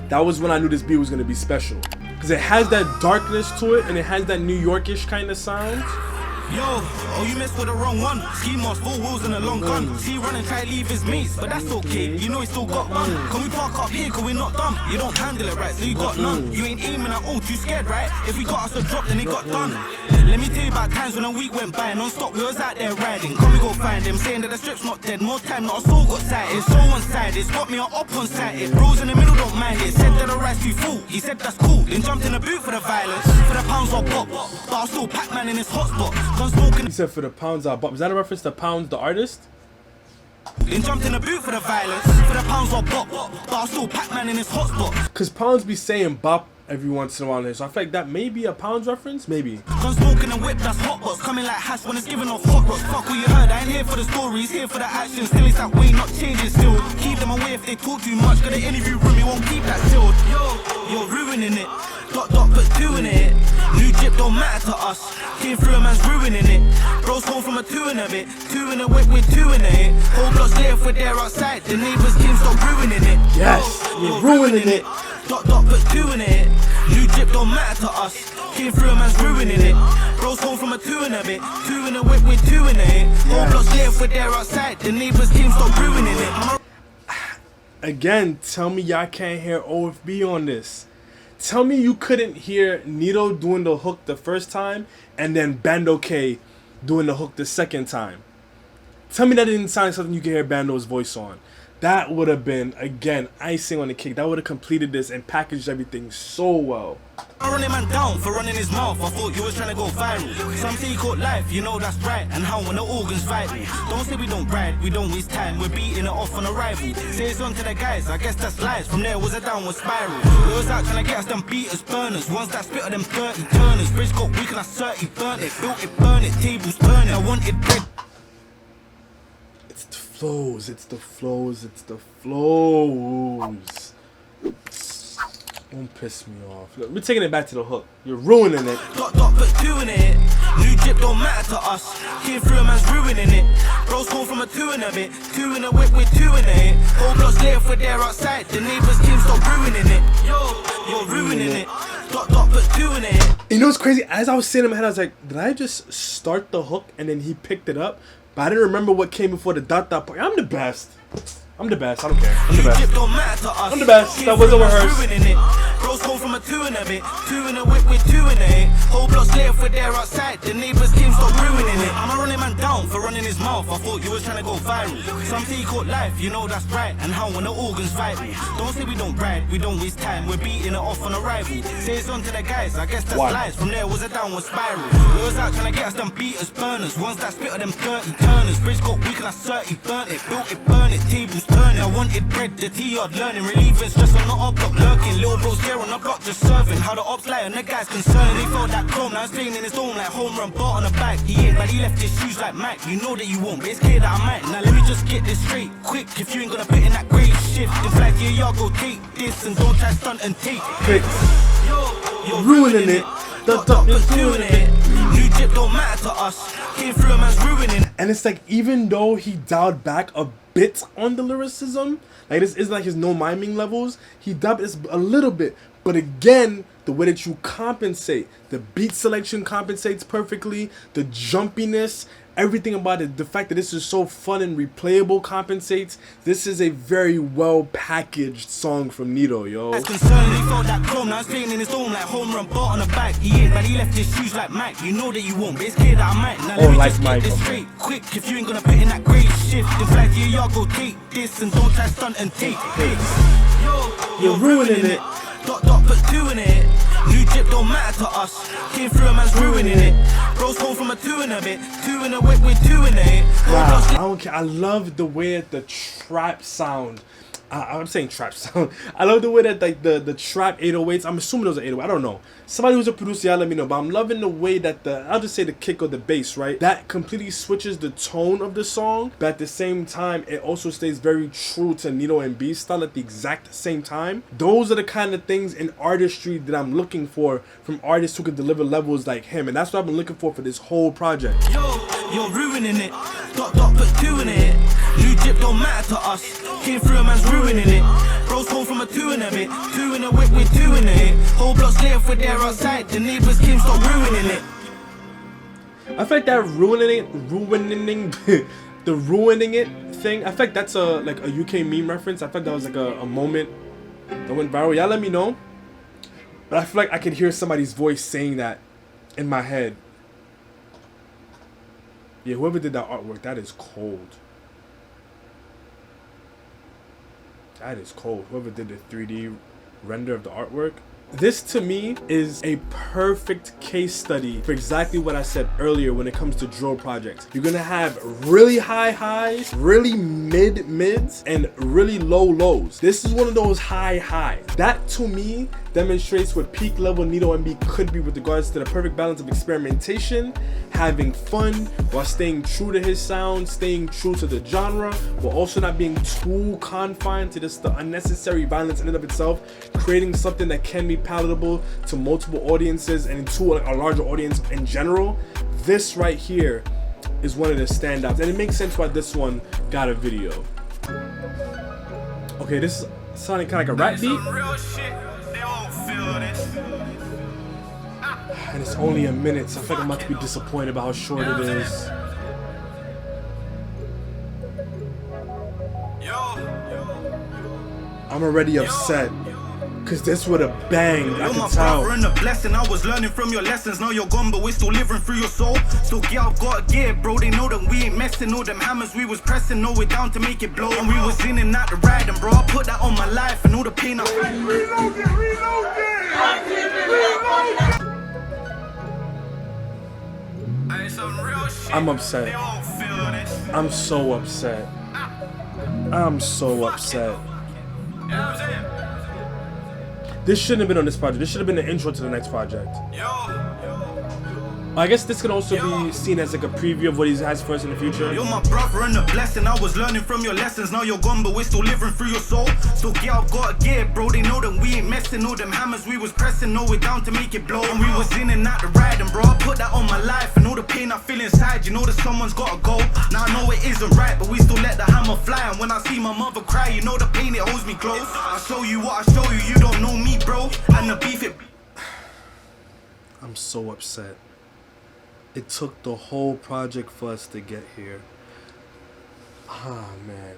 That was when I knew this beat was going to be special. Because it has that darkness to it, and it has that New Yorkish kind of sound. Yo, oh you messed with the wrong one. Ski mask, 4 wheels and a long gun. See run and try to leave his mates, but that's okay. You know he still got one. Can we park up here, cause we're not dumb. You don't handle it right, so you got none. You ain't aiming at all, too scared, right? If we got us a drop, then it got done. Let me tell you about times when a week went by, non-stop, we was out there riding. Can we go find him, saying that the strip's not dead. More time, not a soul got sighted. So one-sided, it's got me up one-sided. Bros in the middle don't mind it. Said that the rice too full, he said that's cool. Then jumped in the boot for the violence. For the pounds I'll pop, but I'll still Pac-Man in his hotspot. He said for the pounds I'll bop. Is that a reference to Pounds the artist? Then jumped in the boot for the violence. For the pounds I'll pop, but I'll still Pac-Man in his hotspot. Cause Pounds be saying bop every once in a while, so I feel like that may be a Pounds reference, maybe. Gun smoking and whip, that's hot box. Coming like hash when it's giving off hot rocks. Fuck what you heard, I ain't here for the stories, here for the action. Still it's that way, not changing still. Keep them away if they talk too much. Got an interview room, we won't keep that sealed. Yo, you're ruining it. Dot put 2 in it. New drip don't matter to us. Came through a man's ruining it. Bros home from a 2 in a bit. 2 in a whip with 2 in it. Whole blocks later if we're there outside. The neighbors came, stop ruining it. Yes, you're ruining it. Dot put 2 in it. New drip don't matter to us. Came through a man's ruining it. Bros home from a 2 in a bit. 2 in a whip with 2 in it. Whole blocks later if we're there outside. The neighbors came, stop ruining it. Again, tell me y'all can't hear OFB on this. Tell me you couldn't hear Nito doing the hook the first time and then Bando K doing the hook the second time. Tell me that didn't sound like something you could hear Bando's voice on. That would have been, again, icing on the cake. That would have completed this and packaged everything so well. I run a man down for running his mouth. I thought you was trying to go viral. Some say you caught life, you know that's right. And how when the organs vital. Don't say we don't ride, we don't waste time. We're beating it off on arrival. Say it's on to the guys, I guess that's lies. From there was a downward spiral. We was out trying to get us them beaters, burners. Ones that spit of them 30 turners. Bridge got weak and I 30 burnt it. Built it, burn it, tables turning. I wanted bread. It's the flows, it's the flows, it's the flows. Don't piss me off. Look, we're taking it back to the hook. You're ruining it. Dot put 2 in it. New drip don't matter to us. Came through a man's ruining it. Bros home from a 2 in a bit. 2 in a whip with 2 in it. Whole blocks later if we're there outside. The neighbors came, stop ruining it. Yo, you're ruining it. Dot put 2 in it. You know what's crazy? As I was sitting in my head, I was like, did I just start the hook and then he picked it up? But I didn't remember what came before the dot part. I'm the best. I'm the best. I don't care. I'm the best. I'm the best. That wasn't rehearsed. Bros home from a 2 in a bit. 2 in a whip with 2 in it. Whole blocks later if we're there outside. The neighbors came, stop ruining it. I'm a running man down for running his mouth. I thought you was trying to go viral. Some say you caught life, you know that's right. And how when the organs vital. Don't say we don't ride, we don't waste time. We're beating it off on arrival. Say it's on to the guys, I guess that's lies. From there was a downward spiral. We was out trying to get us them beaters, burners. Ones that spit of them 30 turners. Bridge got weak and I 30 burnt it. Built it, burn it, tables turning. I wanted bread, the T-yard learning. Relieving stress, I'm not up, block lurking. Little bros here on the block just serving. How the ops lie and the guys concerned. They felt that chrome, now it's playing in his dome like home run ball on the back. He ain't, but he left his shoes like Mac. You know that you won't, but it's clear that I might. Now let me just get this straight, quick. If you ain't gonna put in that grave shift, in fact, yeah, y'all go take this and don't try stunt and take Pick. You're Ruining it. The Doctor's doing it. New drip don't matter to us. Came through a man's ruining. And it's like, even though he dialed back a bit on the lyricism, like this isn't like his no miming levels, he dubbed this a little bit. But again, the way that you compensate, the beat selection compensates perfectly, the jumpiness, everything about it, the fact that this is so fun and replayable compensates. This is a very well packaged song from Nito, yo. As concerned, he felt that chrome, now it's playing in his dome like home run ball on the back. He ain't, but he left his shoes like Mac. You know that you won't, but it's clear that I might. Now let me like just Mike, get this okay. straight, quick. If you ain't gonna put in that grave shift, in fact, yeah, y'all go take this and don't try stunt and take this. You're ruining it. Dot but doing it. New drip don't matter to us. Came through a man's ruining it. Bros home from a 2 in a bit. 2 in a whip, we're doing it. Nah, I don't care. I love the way that the trap sound. I'm saying trap sound. I love the way that like the trap 808s. I'm assuming those are 808. I don't know. Somebody who's a producer, y'all let me know. But I'm loving the way that I'll just say the kick or the bass, right? That completely switches the tone of the song. But at the same time, it also stays very true to Nito and B's style at the exact same time. Those are the kind of things in artistry that I'm looking for from artists who can deliver levels like him. And that's what I've been looking for this whole project. You're ruining it. Dot but doing it. New drip don't matter to us. Came through a man's ruining it. Bros home from a 2 in a bit. 2 in a whip, we're doing it. Whole blocks lit for there outside. The neighbors came, stop ruining it. I feel like that ruining the ruining it thing. I feel like that's a UK meme reference. I feel like that was like a moment that went viral. Y'all let me know. But I feel like I could hear somebody's voice saying that in my head. Yeah, whoever did that artwork, that is cold. That is cold. Whoever did the 3D render of the artwork. This to me is a perfect case study for exactly what I said earlier when it comes to drill projects. You're gonna have really high highs, really mids, and really low lows. This is one of those high highs. That to me demonstrates what peak level Nito and B could be with regards to the perfect balance of experimentation, having fun while staying true to his sound, staying true to the genre, while also not being too confined to just the unnecessary violence in and of itself, creating something that can be palatable to multiple audiences and to a larger audience in general. This right here is one of the standouts, and it makes sense why this one got a video. Okay, this is sounding kind of like a rap beat. And it's only a minute, so I feel like I'm about to be disappointed about how short it is. I'm already upset, cause this would have banged, I can tell. You're my brother and a blessing, I was learning from your lessons. Now you're gone, but we're still living through your soul. Still yeah, I've got a gear, bro, they know that we ain't messing. All them hammers we was pressing, know we're down to make it blow. And we was in and out the riding, bro, I put that on my life and all the pain I reload it. I'm upset. I'm so upset. I'm so upset. This shouldn't have been on this project. This should have been the intro to the next project. I guess this can also be seen as like a preview of what he has for us in the future. You're my brother and a blessing. I was learning from your lessons. Now you're gone, but we're still living through your soul. Still yeah, I've got a gear, bro. They know that we ain't messing. All them hammers we was pressing, know we're down to make it blow. And we was in and out the riding, bro. I put that on my life and all the pain I feel inside. You know that someone's gotta go. Now I know it isn't right, but we still let the hammer fly. And when I see my mother cry, you know the pain, it holds me close. I show you what I show you. You don't know me, bro. And the beef it. I'm so upset. It took the whole project for us to get here. Ah, man.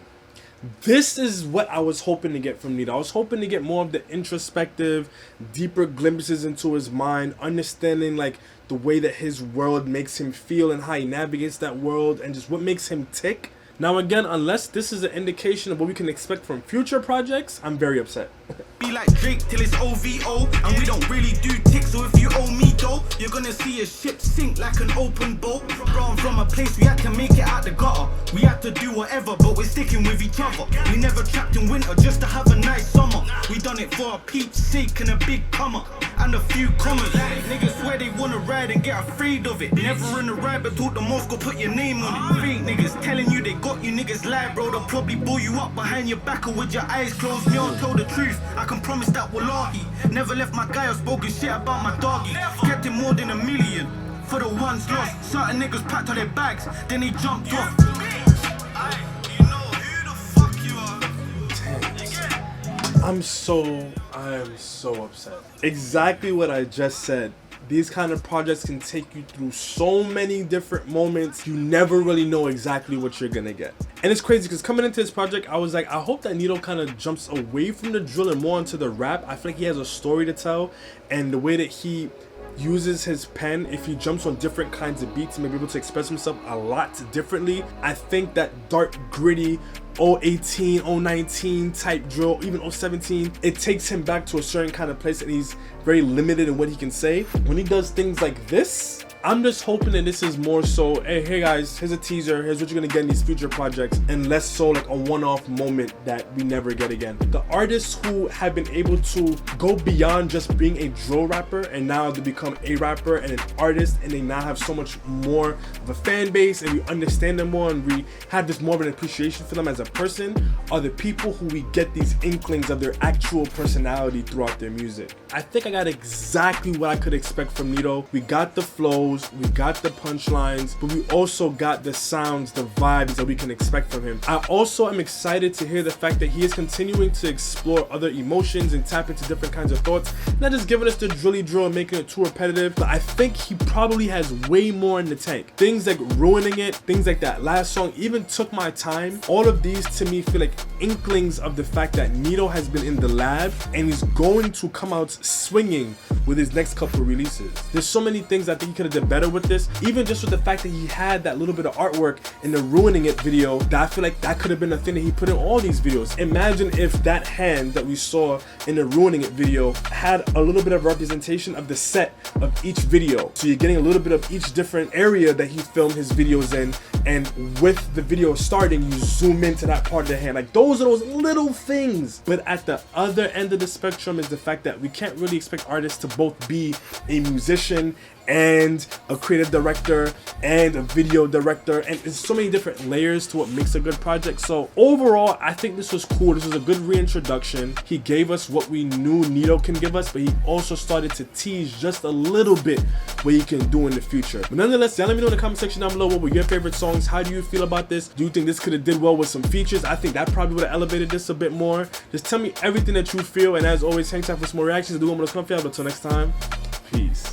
This is what I was hoping to get from Nito. I was hoping to get more of the introspective, deeper glimpses into his mind, understanding like the way that his world makes him feel and how he navigates that world and just what makes him tick. Now again, unless this is an indication of what we can expect from future projects, I'm very upset. Be like Drake till it's OVO, and we don't really do ticks, so if you owe me dough, you're gonna see a ship sink like an open boat. Bro, I'm from a place we had to make it out the gutter. We had to do whatever, but we're sticking with each other. We never trapped in winter just to have a nice summer. We done it for a Pete's sake and a big comer, and a few commas. Niggas swear they wanna ride and get afraid of it. Never in a ride, but thought the most go put your name on it. Fake niggas telling you they got you niggas lie, bro. They'll probably blow you up behind your back or with your eyes closed. Me, I'll tell the truth, I can promise that wallahi. Never left my guy or spoken shit about my doggy. Kept it more than $1 million for the ones lost. Certain niggas packed all their bags, then they jumped off. You know who the fuck you are. I am so upset. Exactly what I just said. These kind of projects can take you through so many different moments. You never really know exactly what you're gonna get. And it's crazy because coming into this project, I was like, I hope that Nito kind of jumps away from the drill and more into the rap. I feel like he has a story to tell, and the way that he uses his pen, if he jumps on different kinds of beats, he may be able to express himself a lot differently. I think that dark, gritty 018, 019 type drill, even 017, it takes him back to a certain kind of place, and he's very limited in what he can say. When he does things like this, I'm just hoping that this is more so, hey guys, here's a teaser, here's what you're gonna get in these future projects, and less so like a one-off moment that we never get again. The artists who have been able to go beyond just being a drill rapper and now to become a rapper and an artist, and they now have so much more of a fan base, and we understand them more, and we have this more of an appreciation for them as a person, are the people who we get these inklings of their actual personality throughout their music. I think I got exactly what I could expect from Nito. We got the flows, we got the punchlines, but we also got the sounds, the vibes that we can expect from him. I also am excited to hear the fact that he is continuing to explore other emotions and tap into different kinds of thoughts, not just giving us the drilly drill and making it too repetitive, but I think he probably has way more in the tank. Things like Ruining It, things like that last song, even Took My Time, all of these to me feel like inklings of the fact that Nito has been in the lab and he's going to come out swinging with his next couple releases. There's so many things I think he could have done better with this, even just with the fact that he had that little bit of artwork in the Ruining It video, that I feel like that could have been a thing that he put in all these videos. Imagine if that hand that we saw in the Ruining It video had a little bit of representation of the set of each video, so you're getting a little bit of each different area that he filmed his videos in, and with the video starting, you zoom into that part of the hand. Like, those are those little things. But at the other end of the spectrum is the fact that we can't really expect artists to both be a musician and a creative director and a video director, and there's so many different layers to what makes a good project. So overall, I think this was cool. This was a good reintroduction. He gave us what we knew Nito can give us, but he also started to tease just a little bit what he can do in the future. But nonetheless, let me know in the comment section down below, what were your favorite songs? How do you feel about this? Do you think this could have did well with some features? I think that probably would have elevated this a bit more. Just tell me everything that you feel, and as always, hang tight for some more reactions. Do want me to come for you, but until next time, peace.